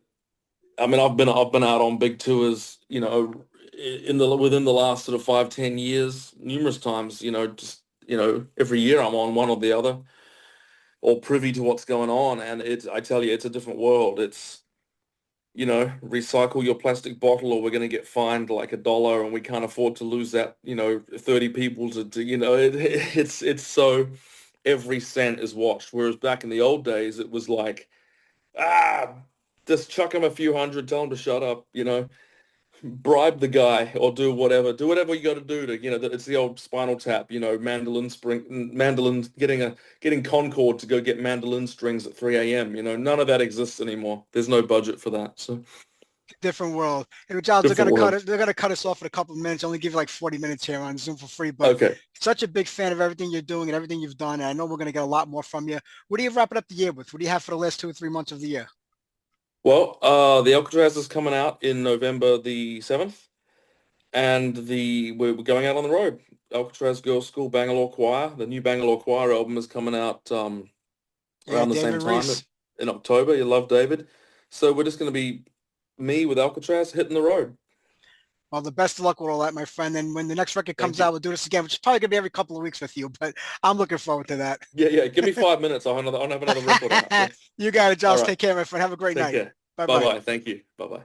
I mean, I've been out on big tours, within the last sort of 5-10 years, numerous times, every year I'm on one or the other, or privy to what's going on. And I tell you, it's a different world. It's, recycle your plastic bottle or we're going to get fined like $1 and we can't afford to lose that, 30 people it's so every cent is watched. Whereas back in the old days, it was like, just chuck him a few hundred, tell him to shut up, bribe the guy or do whatever you got to do to, it's the old Spinal Tap, getting Concord to go get mandolin strings at 3 a.m. None of that exists anymore. There's no budget for that. So different world. Hey, Giles, they're gonna cut us off in a couple of minutes. Only give you like 40 minutes here on Zoom for free. But okay. Such a big fan of everything you're doing and everything you've done. And I know we're gonna get a lot more from you. What are you wrapping up the year with? What do you have for the last 2 or 3 months of the year? Well, the Alcatraz is coming out in November the 7th, and we're going out on the road. Alcatraz Girls School Bangalore Choir. The new Bangalore Choir album is coming out around the same time in October. You love David. So we're just going to be me with Alcatraz hitting the road. Well, the best of luck with all that, my friend. And when the next record comes out, we'll do this again, which is probably going to be every couple of weeks with you, but I'm looking forward to that. Yeah. Give me 5 minutes. I'll have another record out. You got it, Giles. Right. Take care, my friend. Have a great night. Care. Bye-bye. Bye-bye. Thank you. Bye-bye.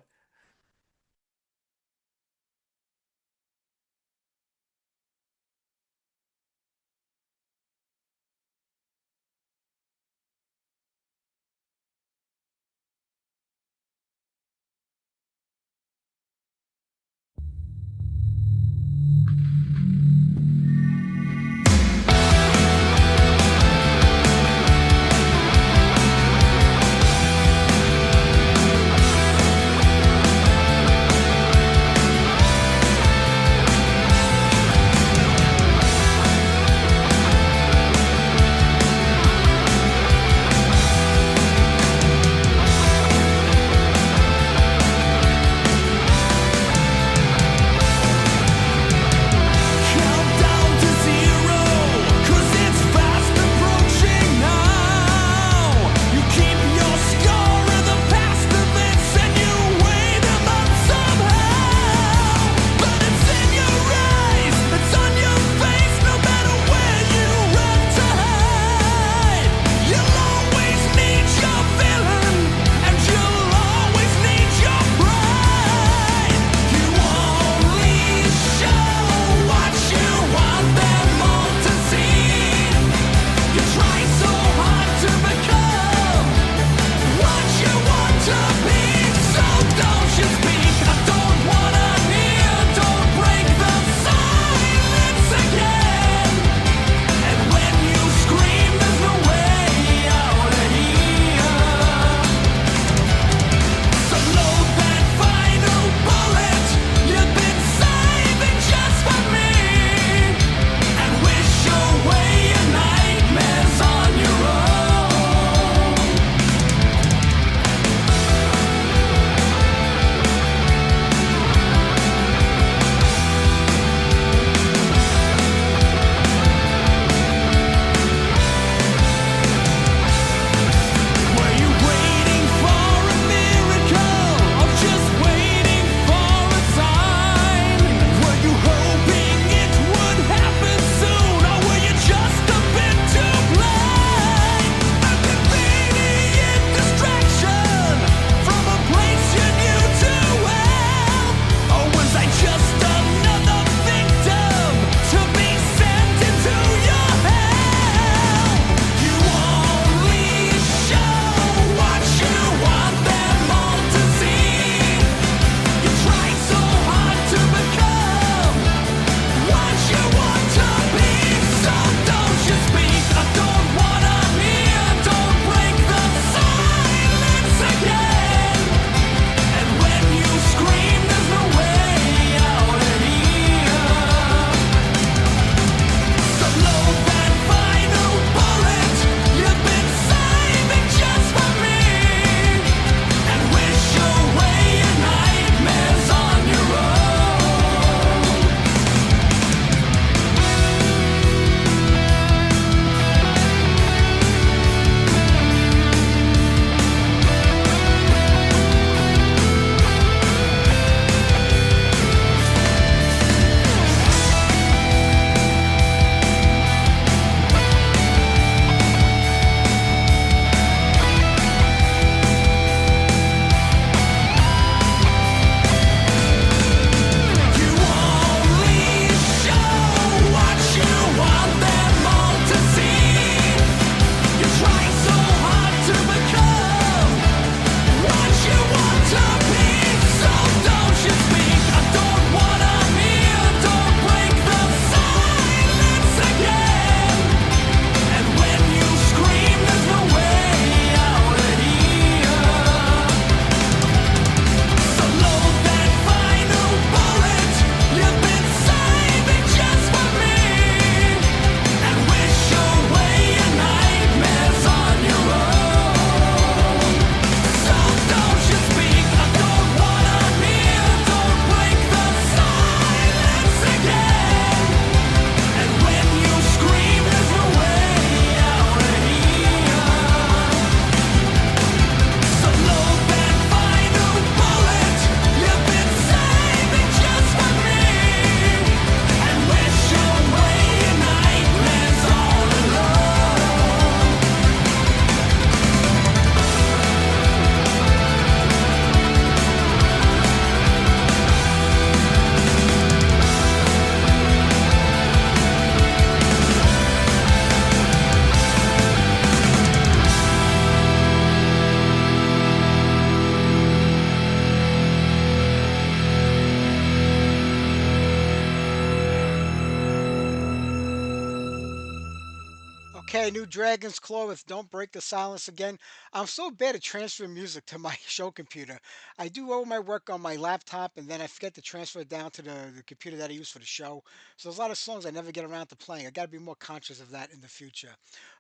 Okay, new Dragonsclaw with Don't Break the Silence Again. I'm so bad at transferring music to my show computer. I do all my work on my laptop and then I forget to transfer it down to the computer that I use for the show. So there's a lot of songs I never get around to playing. I got to be more conscious of that in the future.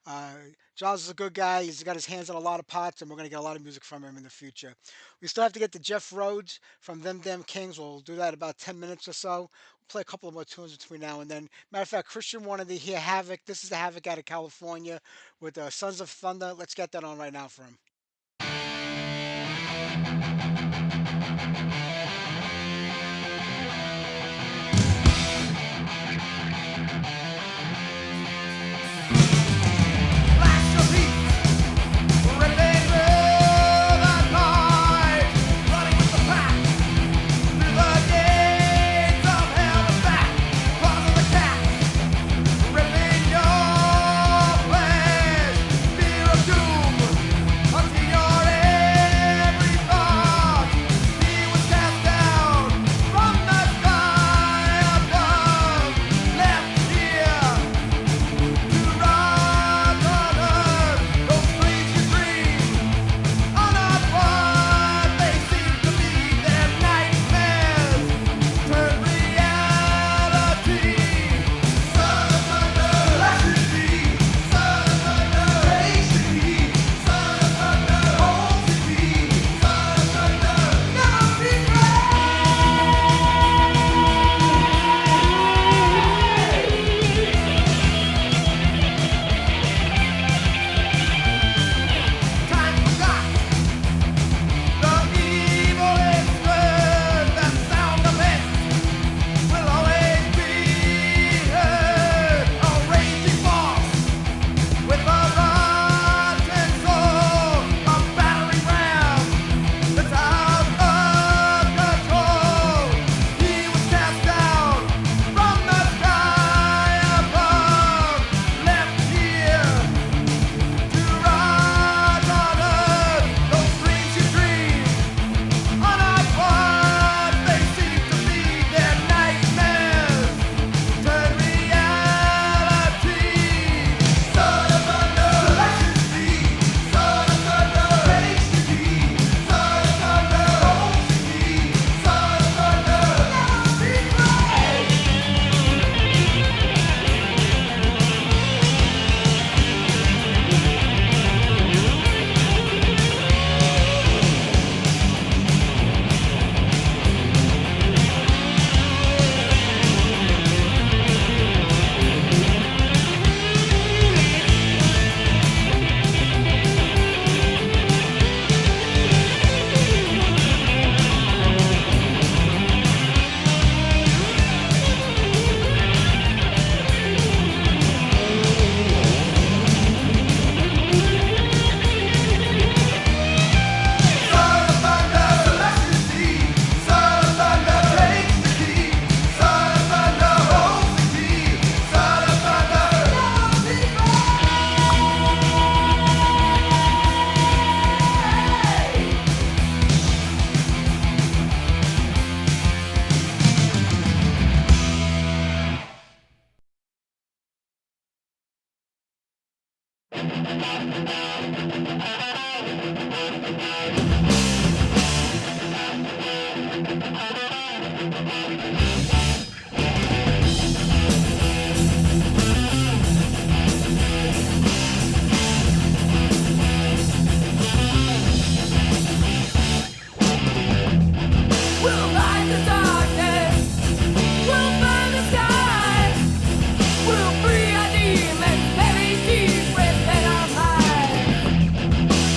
Uh, Giles is a good guy. He's got his hands in a lot of pots and we're going to get a lot of music from him in the future. We still have to get to Jeff Rhoads from Them Damn Kings. We'll do that in about 10 minutes or so. Play a couple of more tunes between now and then. Matter of fact, Christian wanted to hear Havoc. This is the Havoc out of California with Sons of Thunder. Let's get that on right now for him.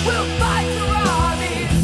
We'll fight for all these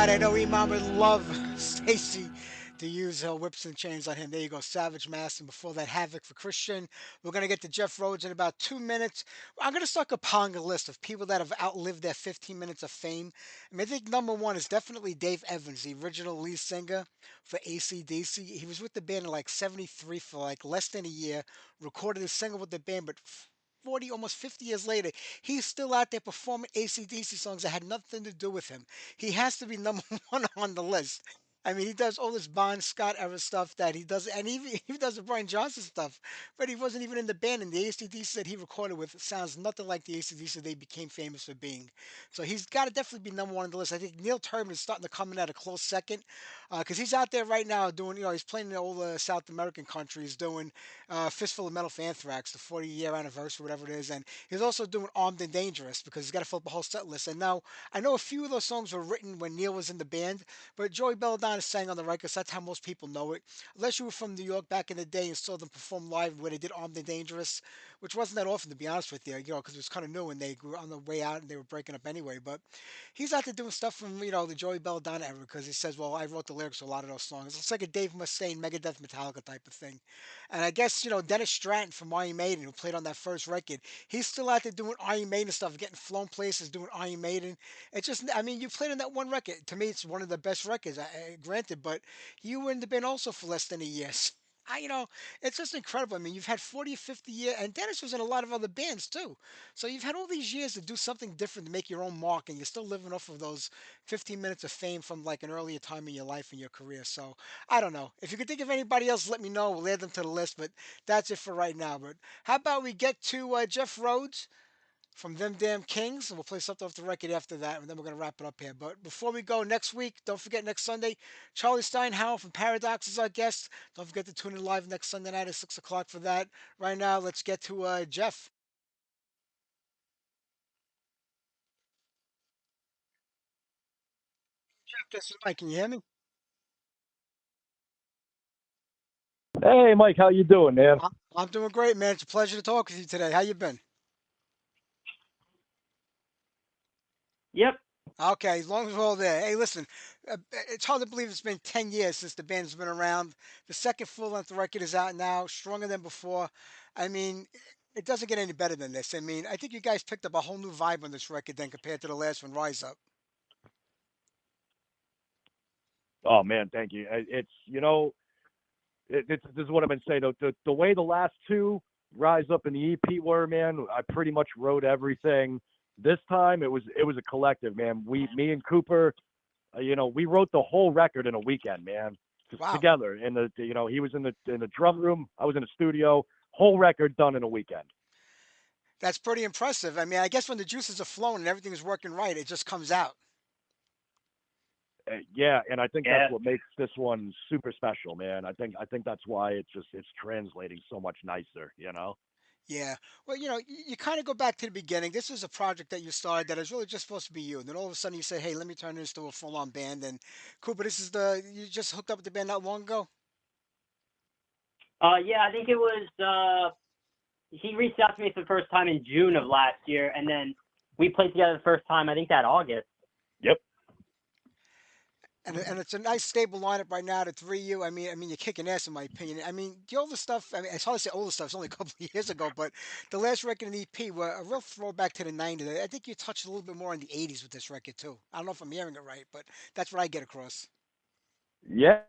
tonight. I know Imam would love Stacy to use whips and chains on him. There you go, Savage Mass, and before that, Havoc for Christian. We're gonna get to Jeff Rhoads in about 2 minutes. I'm gonna start compiling a list of people that have outlived their 15 minutes of fame. I mean, I think number one is definitely Dave Evans, the original lead singer for AC/DC. He was with the band in like '73 for like less than a year. Recorded a single with the band, but 40, almost 50 years later, he's still out there performing AC/DC songs that had nothing to do with him. He has to be number one on the list. I mean, he does all this Bon Scott era stuff that he does, and even he does the Brian Johnson stuff, but he wasn't even in the band. And the AC/DC that he recorded with sounds nothing like the AC/DC they became famous for being. So he's got to definitely be number one on the list. I think Neil Turbin is starting to come in at a close second because he's out there right now doing, he's playing in all the South American countries, doing Fistful of Metal for Anthrax, the 40-year anniversary, whatever it is. And he's also doing Armed and Dangerous because he's got to fill up a whole set list. And now I know a few of those songs were written when Neil was in the band, but Joey Belladonna sang on the record, so that's how most people know it. Unless you were from New York back in the day and saw them perform live where they did Armed and Dangerous, which wasn't that often, to be honest with you, because it was kind of new and they were on the way out and they were breaking up anyway. But he's out there doing stuff from, the Joey Belladonna era because he says, well, I wrote the lyrics to a lot of those songs. It's like a Dave Mustaine, Megadeth, Metallica type of thing. And I guess, Dennis Stratton from Iron Maiden, who played on that first record, he's still out there doing Iron Maiden stuff, getting flown places, doing Iron Maiden. It's just, I mean, you played on that one record. To me, it's one of the best records, granted, but you were in the band also for less than a year. It's just incredible. I mean, you've had 40 or 50 years, and Dennis was in a lot of other bands too. So you've had all these years to do something different to make your own mark, and you're still living off of those 15 minutes of fame from like an earlier time in your life and your career. So I don't know. If you could think of anybody else, let me know. We'll add them to the list, but that's it for right now. But how about we get to Jeff Rhoads from Them Damn Kings, and we'll play something off the record after that, and then we're going to wrap it up here. But before we go, next week, don't forget next Sunday, Charlie Steinhauer from Paradox is our guest. Don't forget to tune in live next Sunday night at 6 o'clock for that. Right now, let's get to Jeff. Jeff, this is Mike. Can you hear me? Hey, Mike, how you doing, man? I'm doing great, man. It's a pleasure to talk with you today. How you been? Yep. Okay, as long as we're all there. Hey, listen, it's hard to believe it's been 10 years since the band's been around. The second full-length record is out now, stronger than before. I mean, it doesn't get any better than this. I mean, I think you guys picked up a whole new vibe on this record then compared to the last one, Rise Up. Oh man, thank you. This is what I've been saying. The way the last two Rise Up in the EP were, man, I pretty much wrote everything. This time it was a collective, man. Me and Cooper, we wrote the whole record in a weekend, man, Wow. together. And he was in the drum room, I was in the studio. Whole record done in a weekend. That's pretty impressive. I mean, I guess when the juices are flowing and everything is working right, it just comes out. Yeah, and I think that's what makes this one super special, man. I think that's why it's translating so much nicer, Yeah. Well, you kind of go back to the beginning. This is a project that you started that is really just supposed to be you. And then all of a sudden you say, hey, let me turn this to a full on band. And Cooper, you just hooked up with the band not long ago? Yeah, I think it was, he reached out to me for the first time in June of last year. And then we played together the first time, I think that August. Yep. And it's a nice stable lineup right now, the three of you. I mean, you're kicking ass in my opinion. I mean, the older stuff. I mean, it's hard to say older stuff. It's only a couple of years ago, but the last record in the EP were a real throwback to the '90s. I think you touched a little bit more on the '80s with this record too. I don't know if I'm hearing it right, but that's what I get across. Yeah.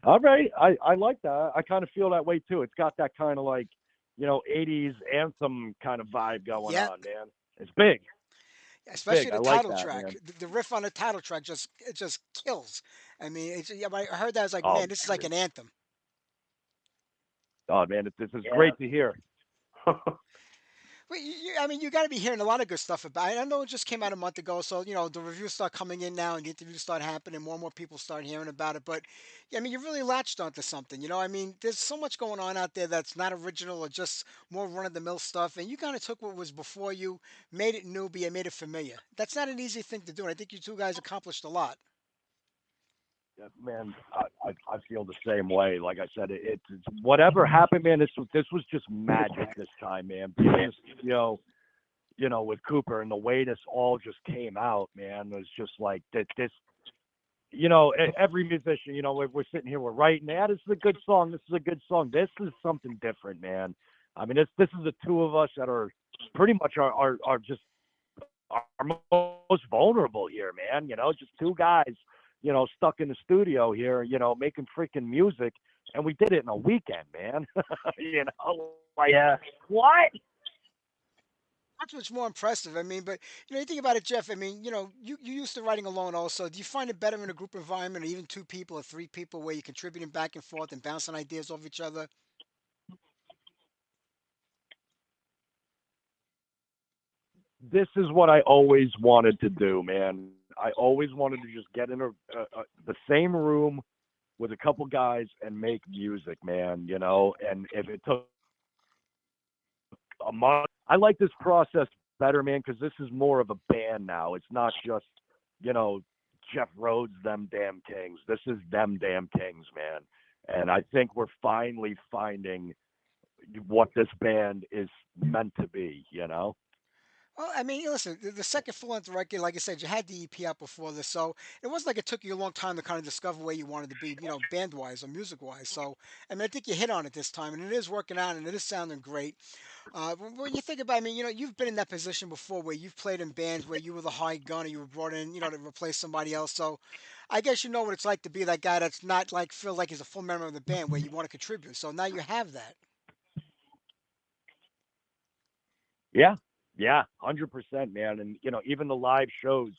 All right. I like that. I kind of feel that way too. It's got that kind of like, 80s anthem kind of vibe going on, man. It's big. Especially the title that, track. Man. The riff on the title track just kills. I mean, when I heard that, I was like, Oh, man, this is like an anthem. Oh man, this is great to hear. Well, I mean, you got to be hearing a lot of good stuff about it. I know it just came out a month ago, so the reviews start coming in now, and the interviews start happening. More and more people start hearing about it. But I mean, you really latched onto something. I mean, there's so much going on out there that's not original or just more run-of-the-mill stuff, and you kind of took what was before you, made it newbie, and made it familiar. That's not an easy thing to do, and I think you two guys accomplished a lot. Yeah, man, I feel the same way. Like I said, it's whatever happened, man. This was just magic this time, man. Because, with Cooper and the way this all just came out, man, was just like this. every musician, we're sitting here, we're writing, this is a good song. This is a good song. This is something different, man. I mean, this is the two of us that are pretty much are just our most vulnerable here, man. Just two guys, stuck in the studio here, making freaking music, and we did it in a weekend, man. Yeah. What? That's what's more impressive. I mean, but you think about it, Jeff. I mean, you used to writing alone also. Do you find it better in a group environment, or even two people or three people, where you're contributing back and forth and bouncing ideas off each other? This is what I always wanted to do, man. I always wanted to just get in the same room with a couple guys and make music, man. And if it took a month, I like this process better, man, because this is more of a band now. It's not just, Jeff Rhoads, them damn kings. This is them damn kings, man. And I think we're finally finding what this band is meant to be, Well, I mean, listen, the second full-length record, like I said, you had the EP out before this, so it wasn't like it took you a long time to kind of discover where you wanted to be, band-wise or music-wise. So, I mean, I think you hit on it this time, and it is working out, and it is sounding great. When you think about, I mean, you've been in that position before where you've played in bands where you were the high gun, or you were brought in, to replace somebody else. So, I guess you know what it's like to be that guy that's not like feel like he's a full member of the band where you want to contribute. So now you have that. Yeah, yeah, 100%, man. And even the live shows,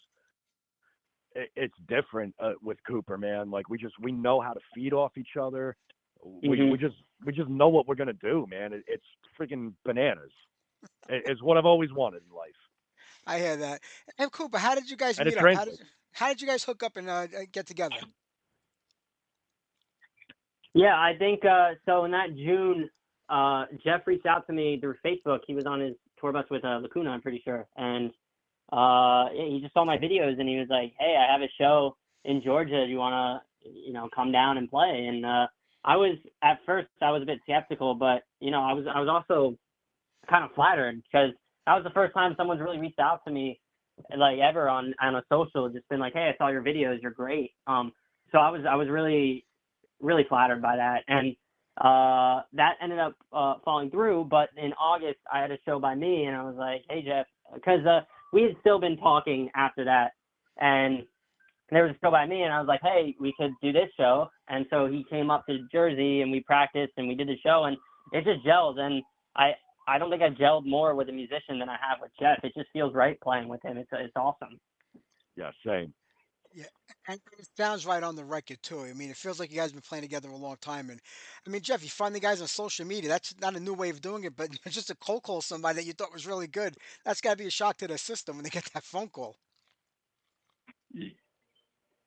it's different with Cooper, man. Like we know how to feed off each other. We just know what we're gonna do, man. It's freaking bananas. It's what I've always wanted in life, I hear that. And Cooper, how did you guys and it meet up? translates. How did you guys hook up and get together? Yeah, I think so. In that June, Jeff reached out to me through Facebook. He was on his tour bus with Lacuna, I'm pretty sure, and he just saw my videos and he was like, "Hey, I have a show in Georgia. Do you want to, come down and play?" And I was at first I was a bit skeptical, but I was also kind of flattered because that was the first time someone's really reached out to me like ever on a social, just been like, "Hey, I saw your videos. You're great." So I was really flattered by that, and that ended up falling through. But in August, I had a show by me, and I was like, "Hey, Jeff," because we had still been talking after that, and there was a show by me, and I was like, "Hey, we could do this show." And so he came up to Jersey, and we practiced, and we did the show, and it just gelled. And I don't think I gelled more with a musician than I have with Jeff. It just feels right playing with him. It's awesome. Yeah, same. Yeah, and it sounds right on the record too. I mean, it feels like you guys have been playing together a long time. And I mean, Jeff, you find the guys on social media. That's not a new way of doing it, but just to cold call somebody that you thought was really good. That's got to be a shock to their system when they get that phone call.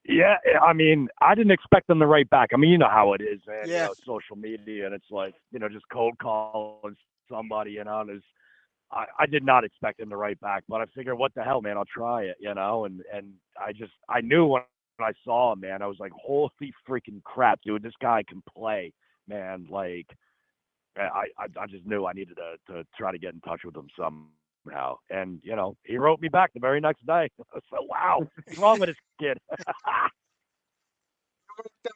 Yeah, I mean, I didn't expect them to write back. I mean, you know how it is, man. Yeah, Social media, and it's like, just cold calling somebody, and I did not expect them to write back, but I figured, what the hell, man, I'll try it, and I knew when I saw him, man, I was like, holy freaking crap, dude, this guy can play, man. Like, I just knew I needed to try to get in touch with him somehow, and he wrote me back the very next day. So wow, what's wrong with this kid?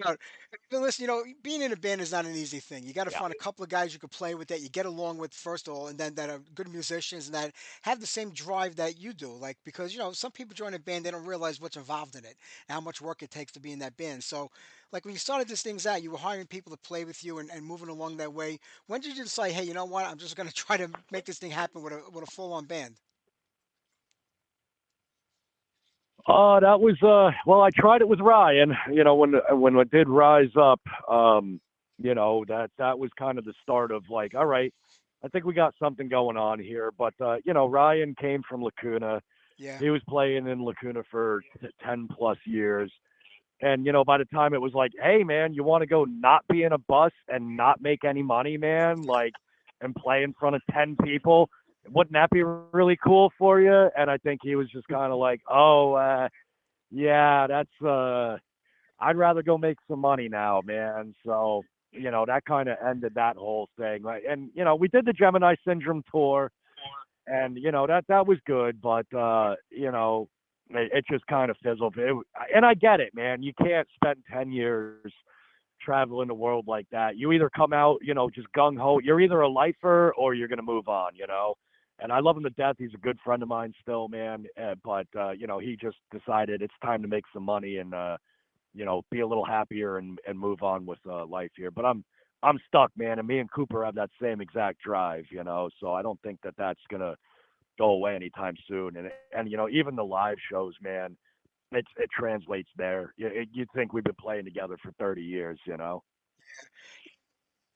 out. But listen, being in a band is not an easy thing. You got to Yeah. find a couple of guys you can play with that you get along with first of all, and then that are good musicians and that have the same drive that you do. Like because some people join a band they don't realize what's involved in it, and how much work it takes to be in that band. So, like when you started this things out, you were hiring people to play with you and moving along that way. When did you decide, hey, you know what? I'm just going to try to make this thing happen with a full on band. That was well, I tried it with Ryan, when I did Rise Up, that was kind of the start of like, all right, I think we got something going on here. But Ryan came from Lacuna. Yeah. He was playing in Lacuna for 10 plus years. And by the time it was like, hey man, you want to go not be in a bus and not make any money, man, like, and play in front of 10 people, wouldn't that be really cool for you? And I think he was just kind of like, oh, yeah, that's, I'd rather go make some money now, man. So, that kind of ended that whole thing. Right. And, we did the Gemini Syndrome tour, and, that was good. But, it just kind of fizzled. And I get it, man. You can't spend 10 years traveling the world like that. You either come out, just gung ho. You're either a lifer or you're gonna move on. And I love him to death. He's a good friend of mine still, man. But he just decided it's time to make some money and be a little happier and move on with life here. But I'm stuck, man. And me and Cooper have that same exact drive. So I don't think that that's gonna go away anytime soon. And even the live shows, man, it translates there. You'd think we've been playing together for 30 years.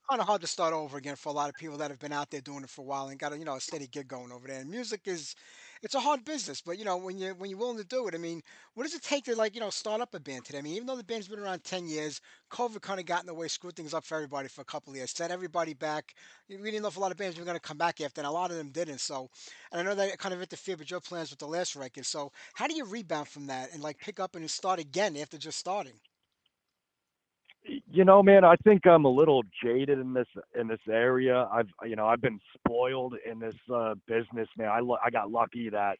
Kind of hard to start over again for a lot of people that have been out there doing it for a while and got a steady gig going over there. And music is, it's a hard business, but when you're willing to do it, I mean, what does it take to start up a band today? I mean, even though the band's been around 10 years, COVID kind of got in the way, screwed things up for everybody for a couple of years, set everybody back. We didn't know if a lot of bands were going to come back after, and a lot of them didn't. So, and I know that kind of interfered with your plans with the last record. So, how do you rebound from that and pick up and start again after just starting? Man, I think I'm a little jaded in this area. I've been spoiled in this business, man. I got lucky that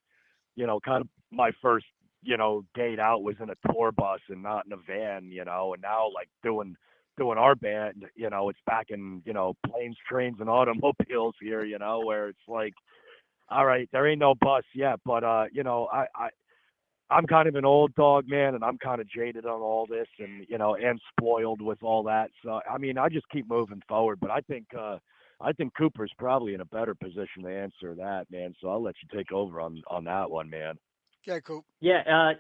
kind of my first date out was in a tour bus and not in a van. And now like doing our band, it's back in planes, trains, and automobiles here. Where it's like, all right, there ain't no bus yet, but I'm kind of an old dog, man, and I'm kind of jaded on all this, and spoiled with all that. So I mean, I just keep moving forward. But I think Cooper's probably in a better position to answer that, man. So I'll let you take over on that one, man. Yeah, cool. Yeah,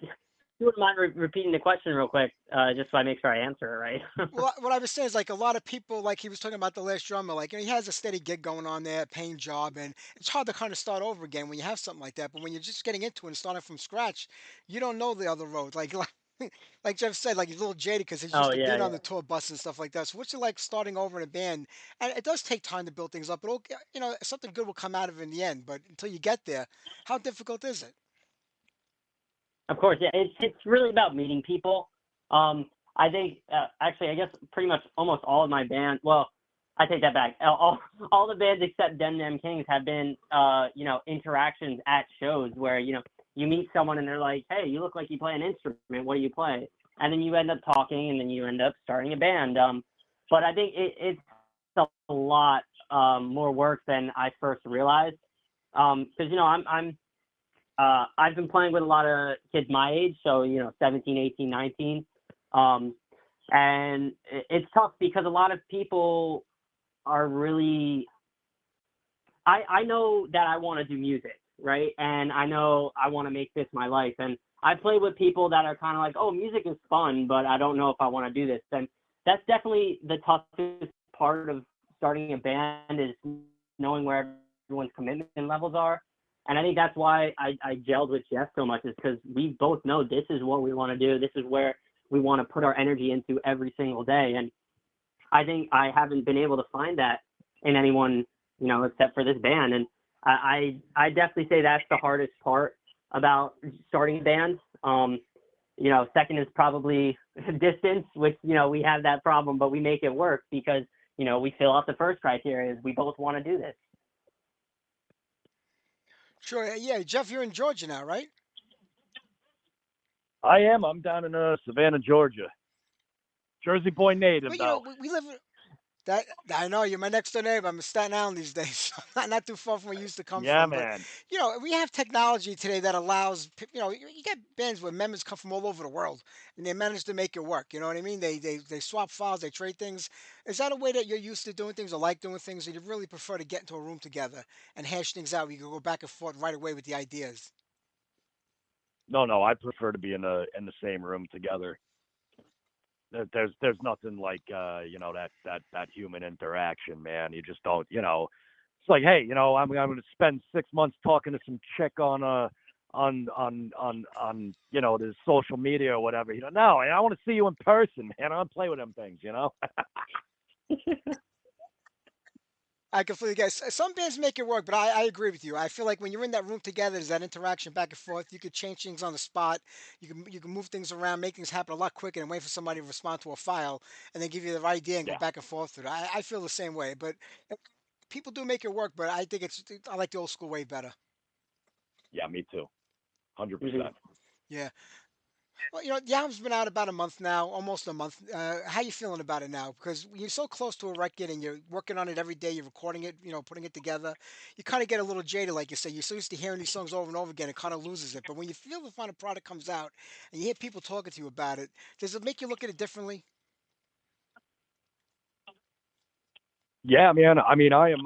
you wouldn't mind repeating the question real quick, just so I make sure I answer it right. Well, what I was saying is a lot of people, like he was talking about the last drummer, he has a steady gig going on there, paying job, and it's hard to kind of start over again when you have something like that. But when you're just getting into it and starting from scratch, you don't know the other road. Like Jeff said, he's a little jaded because he's used Oh to yeah, being on yeah. the tour bus and stuff like that. So what's it like starting over in a band? And it does take time to build things up, but something good will come out of it in the end. But until you get there, how difficult is it? Of course, yeah. It's really about meeting people. I think actually, I guess pretty much almost all of my bands. Well, I take that back. All the bands except Dem Kings have been interactions at shows where you meet someone and they're like, hey, you look like you play an instrument. What do you play? And then you end up talking, and then you end up starting a band. But I think it's a lot more work than I first realized. Because I've been playing with a lot of kids my age, so 17, 18, 19. And it's tough because a lot of people are really. I know that I want to do music, right? And I know I want to make this my life. And I play with people that are kind of like, oh, music is fun, but I don't know if I want to do this. And that's definitely the toughest part of starting a band is knowing where everyone's commitment levels are. And I think that's why I gelled with Jeff so much is because we both know this is what we want to do. This is where we want to put our energy into every single day. And I think I haven't been able to find that in anyone, except for this band. And I definitely say that's the hardest part about starting a band. Second is probably distance, which, we have that problem, but we make it work because, we fill out the first criteria is we both want to do this. Sure. Yeah, Jeff, you're in Georgia now, right? I am. I'm down in Savannah, Georgia. Jersey boy native, But though. we live. That I know you're my next door neighbor. I'm in Staten Island these days, not too far from where you used to come Yeah, from. But man. we have technology today that allows you get bands where members come from all over the world, and they manage to make it work. You know what I mean? They swap files, they trade things. Is that a way that you're used to doing things or like doing things, or you really prefer to get into a room together and hash things out? We can go back and forth right away with the ideas. No. I prefer to be in the same room together. There's nothing like that human interaction, man. You just don't. It's like, hey, I'm going to spend 6 months talking to some chick on the social media or whatever. No, I want to see you in person, man. I don't play with them things. I completely guess some bands make it work, but I agree with you. I feel like when you're in that room together, there's that interaction back and forth. You could change things on the spot. You can move things around, make things happen a lot quicker than wait for somebody to respond to a file and then give you the right idea and go Yeah, back and forth with it. I feel the same way, but uh, people do make it work. But I like the old school way better. yeah, me too, Mhm. 100%. Yeah. Well, the album's been out about a month now, almost a month. How you feeling about it now? Because when you're so close to a record and you're working on it every day, you're recording it, putting it together, you kind of get a little jaded, like you say. You're so used to hearing these songs over and over again, it kind of loses it. But when you feel the final product comes out and you hear people talking to you about it, does it make you look at it differently? Yeah, man. I mean, I am.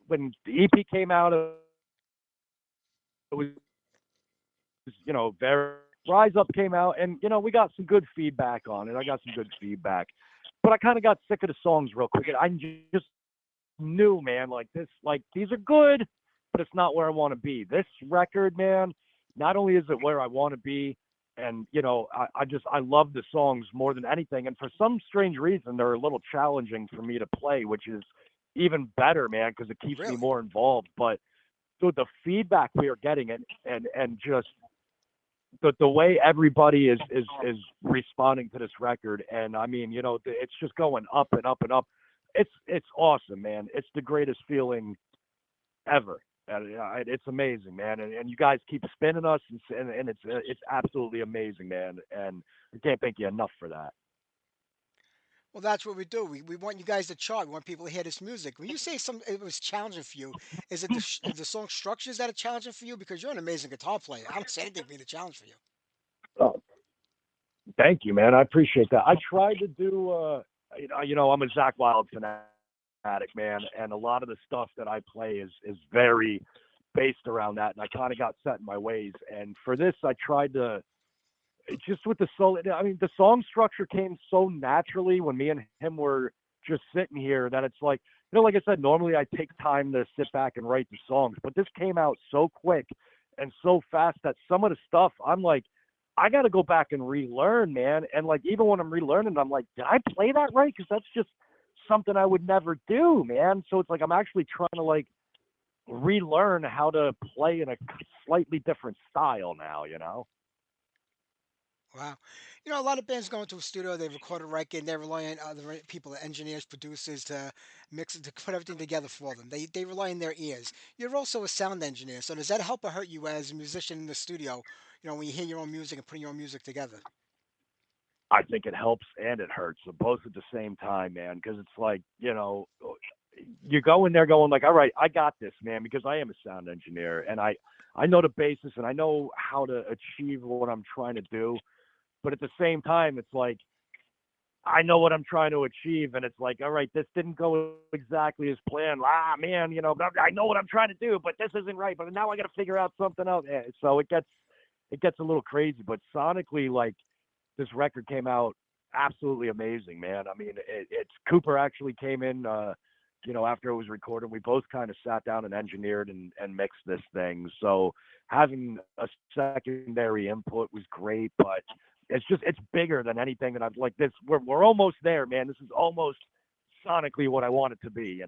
When the EP came out, it was very. Rise Up came out, and we got some good feedback on it. I got some good feedback, but I kind of got sick of the songs real quick. I just knew, man, like this, like these are good, but it's not where I want to be. This record, man, not only is it where I want to be, and I love the songs more than anything. And for some strange reason, they're a little challenging for me to play, which is even better, man, because it keeps me Really? more involved. But dude, the feedback we are getting, and just the way everybody is responding to this record, and I mean, it's just going up and up and up. It's awesome, man. It's the greatest feeling ever. And it's amazing, man. And you guys keep spinning us, and it's absolutely amazing, man. And I can't thank you enough for that. Well, that's what we do. We want you guys to chart. We want people to hear this music. When you say it was challenging for you, is it the song structures that are challenging for you? Because you're an amazing guitar player. I don't see anything being a challenge for you. Oh, thank you, man. I appreciate that. I tried to do, I'm a Zach Wild fanatic, man, and a lot of the stuff that I play is very based around that, and I kind of got set in my ways. And for this, I tried to just with the solo. I mean, the song structure came so naturally when me and him were just sitting here that it's like, like I said, normally I take time to sit back and write the songs, but this came out so quick and so fast that some of the stuff I'm like, I got to go back and relearn, man. And like, even when I'm relearning, I'm like, did I play that right? Because that's just something I would never do, man. So it's like I'm actually trying to like relearn how to play in a slightly different style now. Wow. A lot of bands go into a studio, they record a record, and they rely on other people, engineers, producers, to mix it, to put everything together for them. They rely on their ears. You're also a sound engineer, so does that help or hurt you as a musician in the studio? When you hear your own music and putting your own music together. I think it helps and it hurts, so both at the same time, man. Because it's like, you go in there going like, all right, I got this, man, because I am a sound engineer and I know the basis and I know how to achieve what I'm trying to do. But at the same time, it's like, I know what I'm trying to achieve, and it's like, all right, this didn't go exactly as planned. Man, I know what I'm trying to do, but this isn't right. But now I got to figure out something else. Yeah, so it gets a little crazy. But sonically, like, this record came out absolutely amazing, man. I mean, it's Cooper actually came in, after it was recorded. We both kind of sat down and engineered and mixed this thing. So having a secondary input was great, but it's bigger than anything that I've like this. We're almost there, man. This is almost sonically what I want it to be.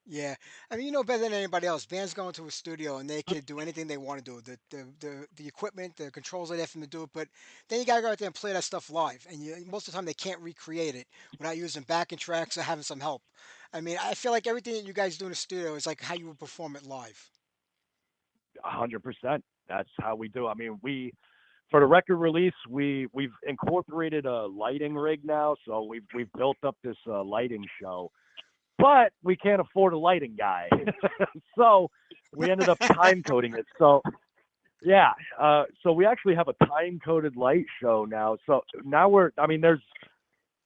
Yeah, I mean, better than anybody else. Bands go into a studio and they can do anything they want to do. The equipment, the controls are there for them to do it, but then you gotta go out there and play that stuff live. And most of the time they can't recreate it without using backing tracks or having some help. I mean, I feel like everything that you guys do in the studio is like how you would perform it live. 100%. That's how we do. I mean, for the record release, we've incorporated a lighting rig now, so we've built up this lighting show. But we can't afford a lighting guy. So we ended up time coding it. So yeah, so we actually have a time coded light show now. So now there's,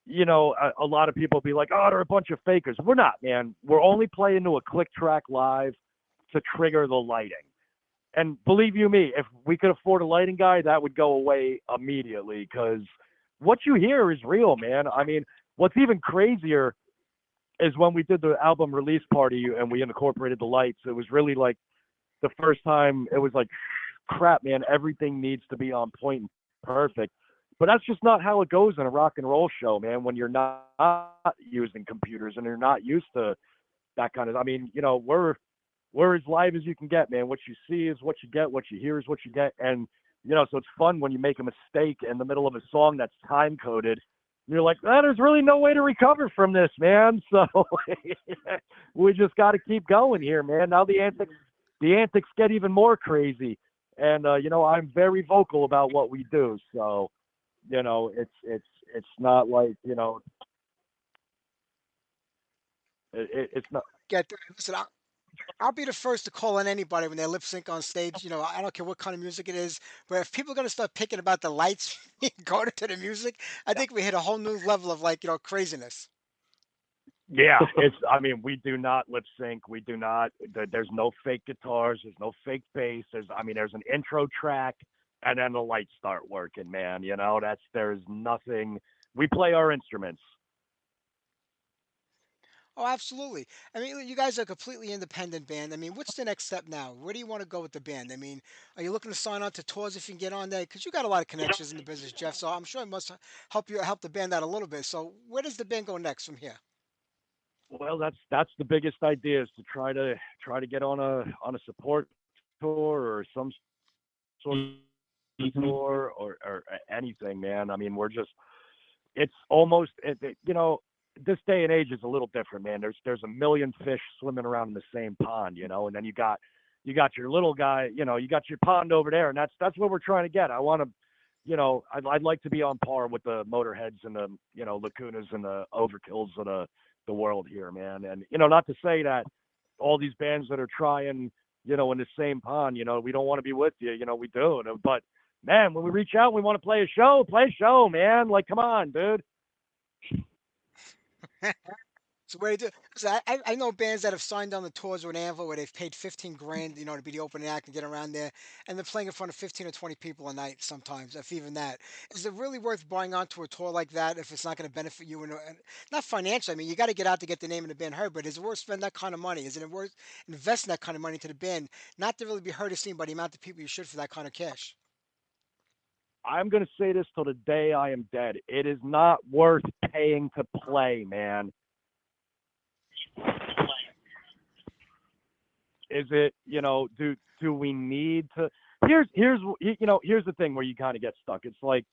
a lot of people be like, oh, they're a bunch of fakers. We're not, man. We're only playing to a click track live to trigger the lighting. And believe you me, if we could afford a lighting guy, that would go away immediately because what you hear is real, man. I mean, what's even crazier is when we did the album release party and we incorporated the lights. It was really like the first time it was like, crap, man, everything needs to be on point and perfect. But that's just not how it goes in a rock and roll show, man, when you're not using computers and you're not used to that kind of, I mean, we're as live as you can get, man. What you see is what you get. What you hear is what you get. And, so it's fun when you make a mistake in the middle of a song that's time coded. You're like, there's really no way to recover from this, man. So we just got to keep going here, man. Now the the antics get even more crazy. And I'm very vocal about what we do. So, it's not like, it's not. Listen, I'll be the first to call on anybody when they lip sync on stage. I don't care what kind of music it is, but if people are gonna start picking about the lights going to the music, I think we hit a whole new level of craziness. Yeah, I mean, we do not lip sync. We do not. There's no fake guitars. There's no fake bass. There's an intro track, and then the lights start working, man. There's nothing. We play our instruments. Oh, absolutely. I mean, you guys are a completely independent band. I mean, what's the next step now? Where do you want to go with the band? I mean, are you looking to sign on to tours if you can get on there? Because you got a lot of connections in the business, Jeff. So I'm sure it must help the band out a little bit. So where does the band go next from here? Well, that's the biggest idea is to try to get on a support tour or some sort of tour or anything, man. I mean, it's almost this day and age is a little different, man. There's a million fish swimming around in the same pond, and then you got your little guy, you got your pond over there, and that's what we're trying to get. I want to, I'd like to be on par with the Motorheads and the Lacunas and the Overkills of the world here, man. And not to say that all these bands that are trying, in the same pond, we don't want to be with you, we do, but man, when we reach out, we want to play a show, man. Like, come on, dude. So where do 'cause I know bands that have signed on the tours with Anvil where they've paid 15 grand, to be the opening act and get around there, and they're playing in front of 15 or 20 people a night sometimes, if even that. Is it really worth buying onto a tour like that if it's not going to benefit you and not financially? I mean, you got to get out to get the name of the band heard, but is it worth spending that kind of money? Is it worth investing that kind of money into the band, not to really be heard or seen by the amount of people you should for that kind of cash? I'm going to say this till the day I am dead. It is not worth paying to play, man. Is it, do we need to? Here's the thing where you kind of get stuck. It's like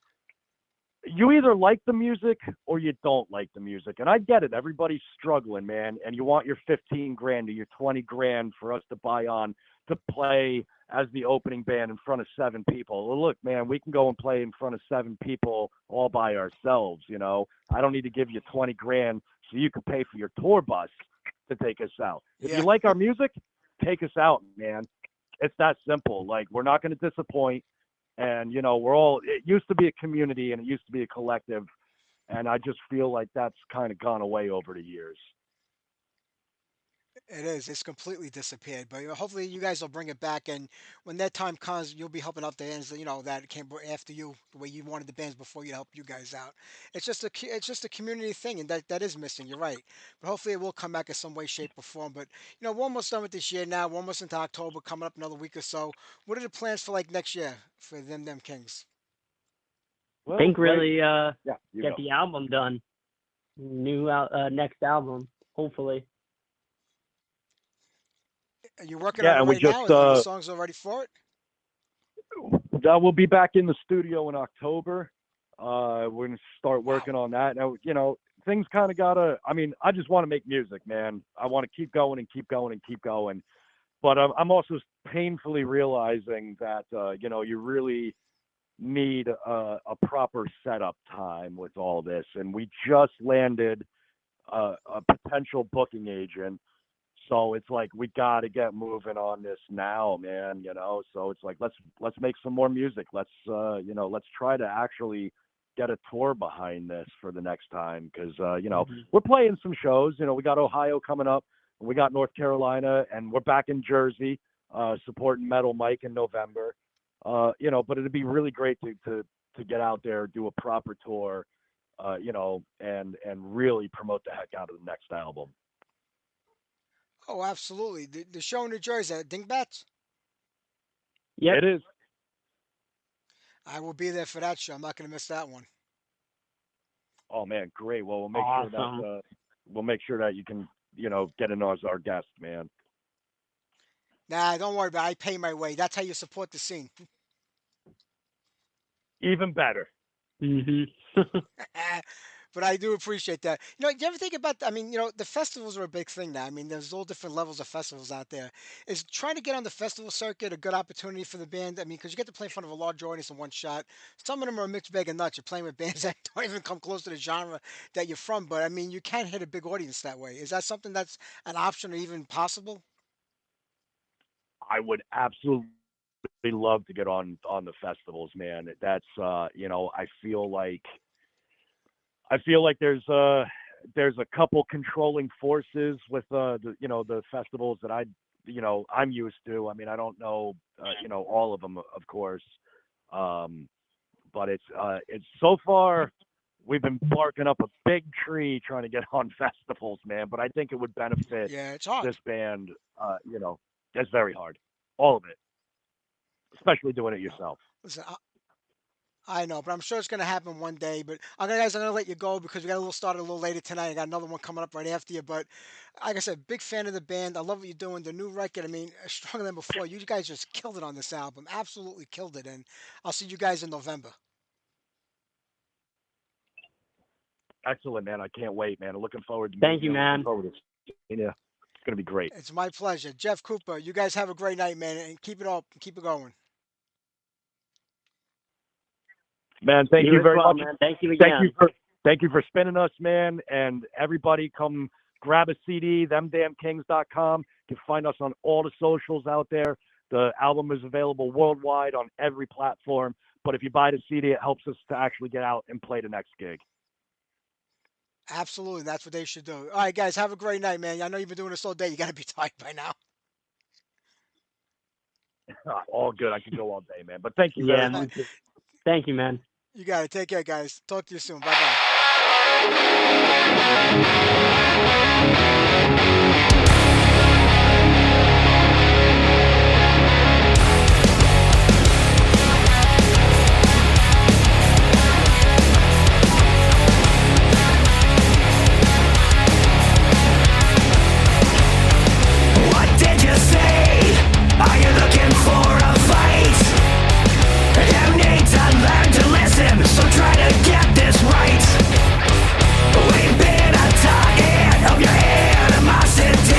you either like the music or you don't like the music. And I get it. Everybody's struggling, man. And you want your 15 grand or your 20 grand for us to buy on to play as the opening band in front of 7 people. Well, look, man, we can go and play in front of 7 people all by ourselves. I don't need to give you 20 grand so you can pay for your tour bus to take us out. If Yeah. you like our music, take us out, man. It's that simple. Like, we're not going to disappoint. And, it used to be a community and it used to be a collective. And I just feel like that's kind of gone away over the years. It is. It's completely disappeared. But hopefully you guys will bring it back. And when that time comes, you'll be helping out the bands that that came after you, the way you wanted the bands before you helped you guys out. It's just a community thing, and that is missing. You're right. But hopefully it will come back in some way, shape, or form. But we're almost done with this year now. We're almost into October, coming up another week or so. What are the plans for next year for them Kings? I think really yeah, get go. the album done. New next album, hopefully. Are you working Yeah, on it and we right now? just Are the songs already for it? we'll be back in the studio in October. We're gonna start working on that. Now, things kind of gotta. I mean, I just want to make music, man. I want to keep going and keep going and keep going. But I'm also painfully realizing that you really need a proper setup time with all this. And we just landed a potential booking agent. So it's like we got to get moving on this now, man. So it's like let's make some more music. Let's try to actually get a tour behind this for the next time because we're playing some shows. We got Ohio coming up, and we got North Carolina, and we're back in Jersey supporting Metal Mike in November. But it'd be really great to get out there, do a proper tour, and really promote the heck out of the next album. Oh, absolutely. The show in New Jersey at Dingbats. Yep. It is. I will be there for that show. I'm not going to miss that one. Oh man, great. Well, Awesome. We'll make sure that you can, get in as our guest, man. Nah, don't worry about it. I pay my way. That's how you support the scene. Even better. Mhm. But I do appreciate that. You know, do you ever think about? I mean, you know, the festivals are a big thing now. I mean, there's all different levels of festivals out there. Is trying to get on the festival circuit a good opportunity for the band? I mean, because you get to play in front of a large audience in one shot. Some of them are a mixed bag of nuts. You're playing with bands that don't even come close to the genre that you're from. But I mean, you can hit a big audience that way. Is that something that's an option or even possible? I would absolutely love to get on the festivals, man. That's I feel like there's a couple controlling forces with the festivals that I'm used to. I mean, I don't know all of them, of course, but it's so far we've been barking up a big tree trying to get on festivals, man. But I think it would benefit Yeah, it's hard. this band. It's very hard, all of it, especially doing it yourself. Listen, I know, but I'm sure it's going to happen one day. But guys, I'm going to let you go because we got a little started a little later tonight. I got another one coming up right after you. But like I said, big fan of the band. I love what you're doing. The new record, I mean, stronger than before. You guys just killed it on this album. Absolutely killed it. And I'll see you guys in November. Excellent, man. I can't wait, man. I'm looking forward to Thank you, man. Looking forward to yeah, it's gonna be great. It's my pleasure. Jeff Cooper, you guys have a great night, man. And keep it up. Keep it going. Man, thank you as very well, much. man. Thank you again. Thank you for spinning us, man. And everybody come grab a CD, themdamnkings.com. You can find us on all the socials out there. The album is available worldwide on every platform. But if you buy the CD, it helps us to actually get out and play the next gig. Absolutely. That's what they should do. All right, guys, have a great night, man. I know you've been doing this all day. You got to be tired by now. All good. I can go all day, man. But thank you Yeah, very much. Thank you, man. You got it. Take care, guys. Talk to you soon. Bye bye. What did you say? Are you looking for a fight? You need to learn to listen, so try to get this right. We've been a target of your animosity.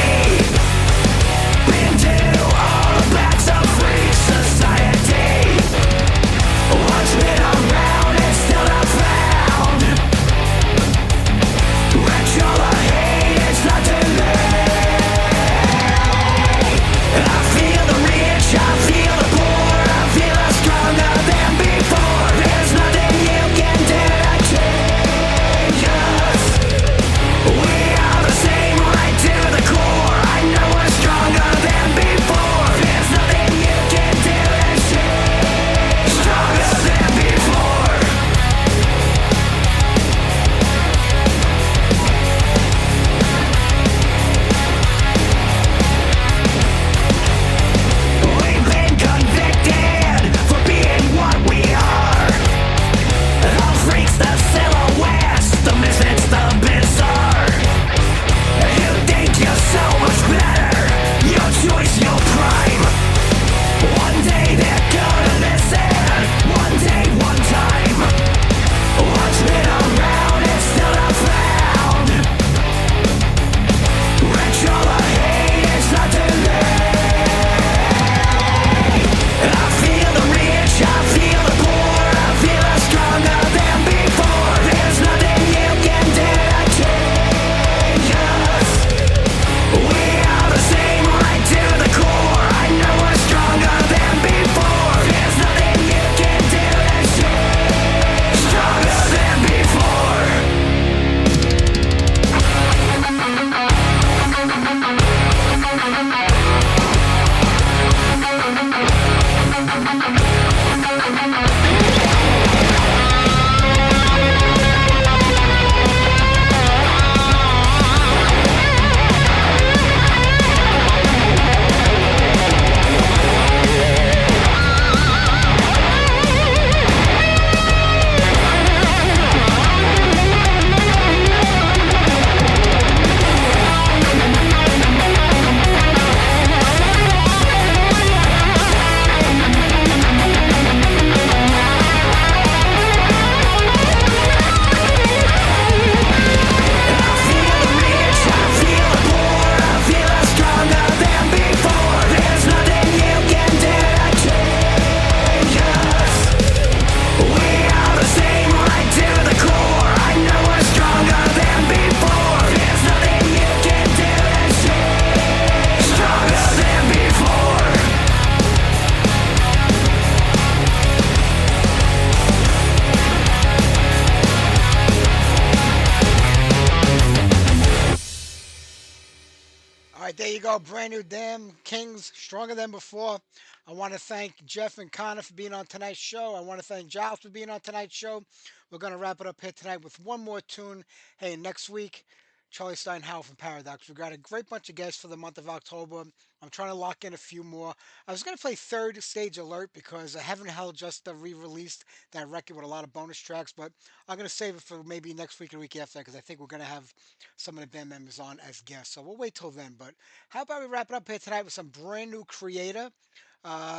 you go. Brand new Damn Kings, stronger than before. I want to thank Jeff and Connor for being on tonight's show. I want to thank Giles for being on tonight's show. We're going to wrap it up here tonight with one more tune. Hey, next week, Charlie Steinhauer from Paradox. We've got a great bunch of guests for the month of October. I'm trying to lock in a few more. I was going to play Third Stage Alert because Heaven Hell just re-released that record with a lot of bonus tracks, but I'm going to save it for maybe next week or the week after because I think we're going to have some of the band members on as guests. So we'll wait till then. But how about we wrap it up here tonight with some brand new Creator?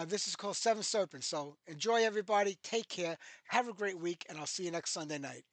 This is called Seven Serpents. So enjoy, everybody. Take care. Have a great week, and I'll see you next Sunday night.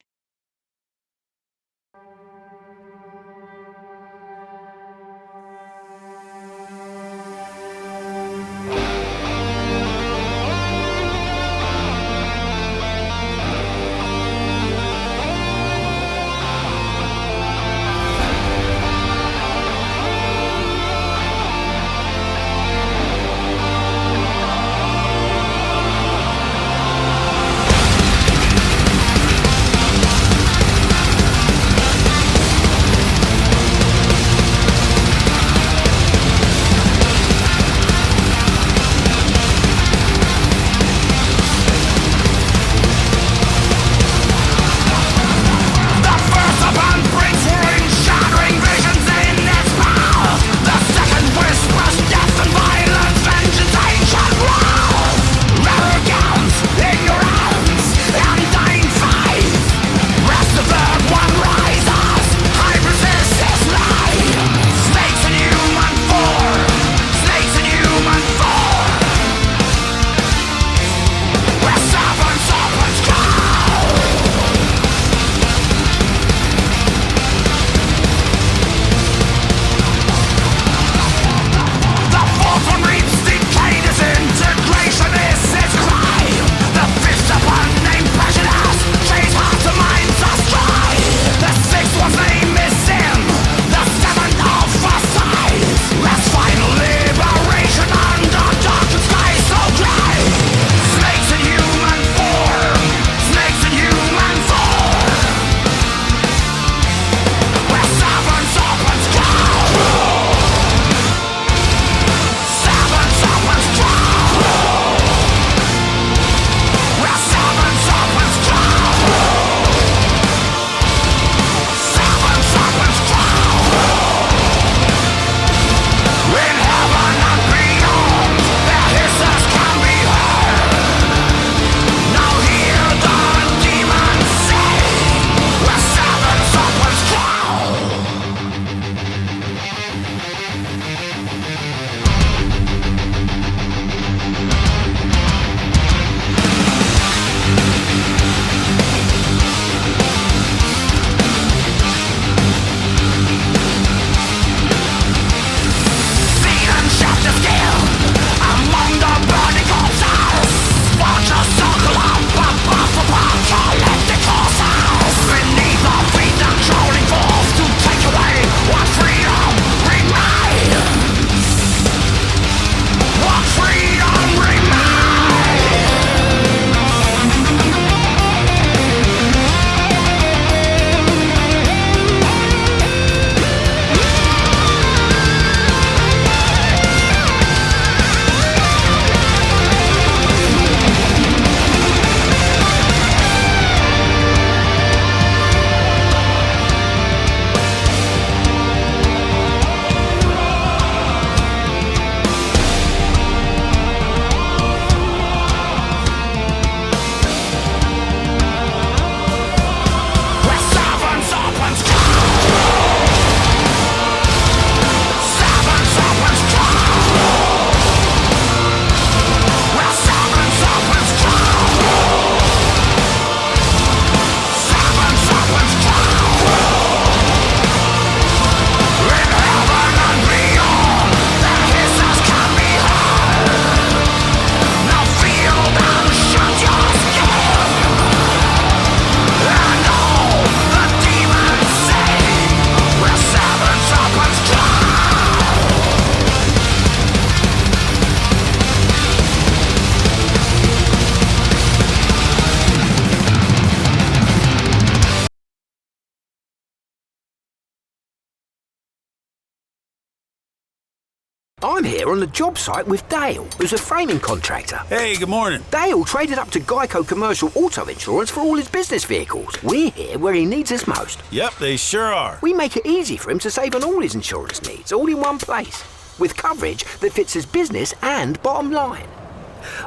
I'm here on the job site with Dale, who's a framing contractor. Hey, good morning. Dale traded up to Geico Commercial Auto Insurance for all his business vehicles. We're here where he needs us most. Yep, they sure are. We make it easy for him to save on all his insurance needs, all in one place, with coverage that fits his business and bottom line.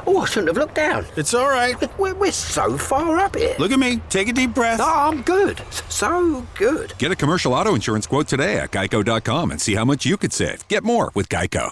Oh, I shouldn't have looked down. It's all right. We're so far up here. Look at me. Take a deep breath. No, I'm good. So good. Get a commercial auto insurance quote today at geico.com and see how much you could save. Get more with Geico.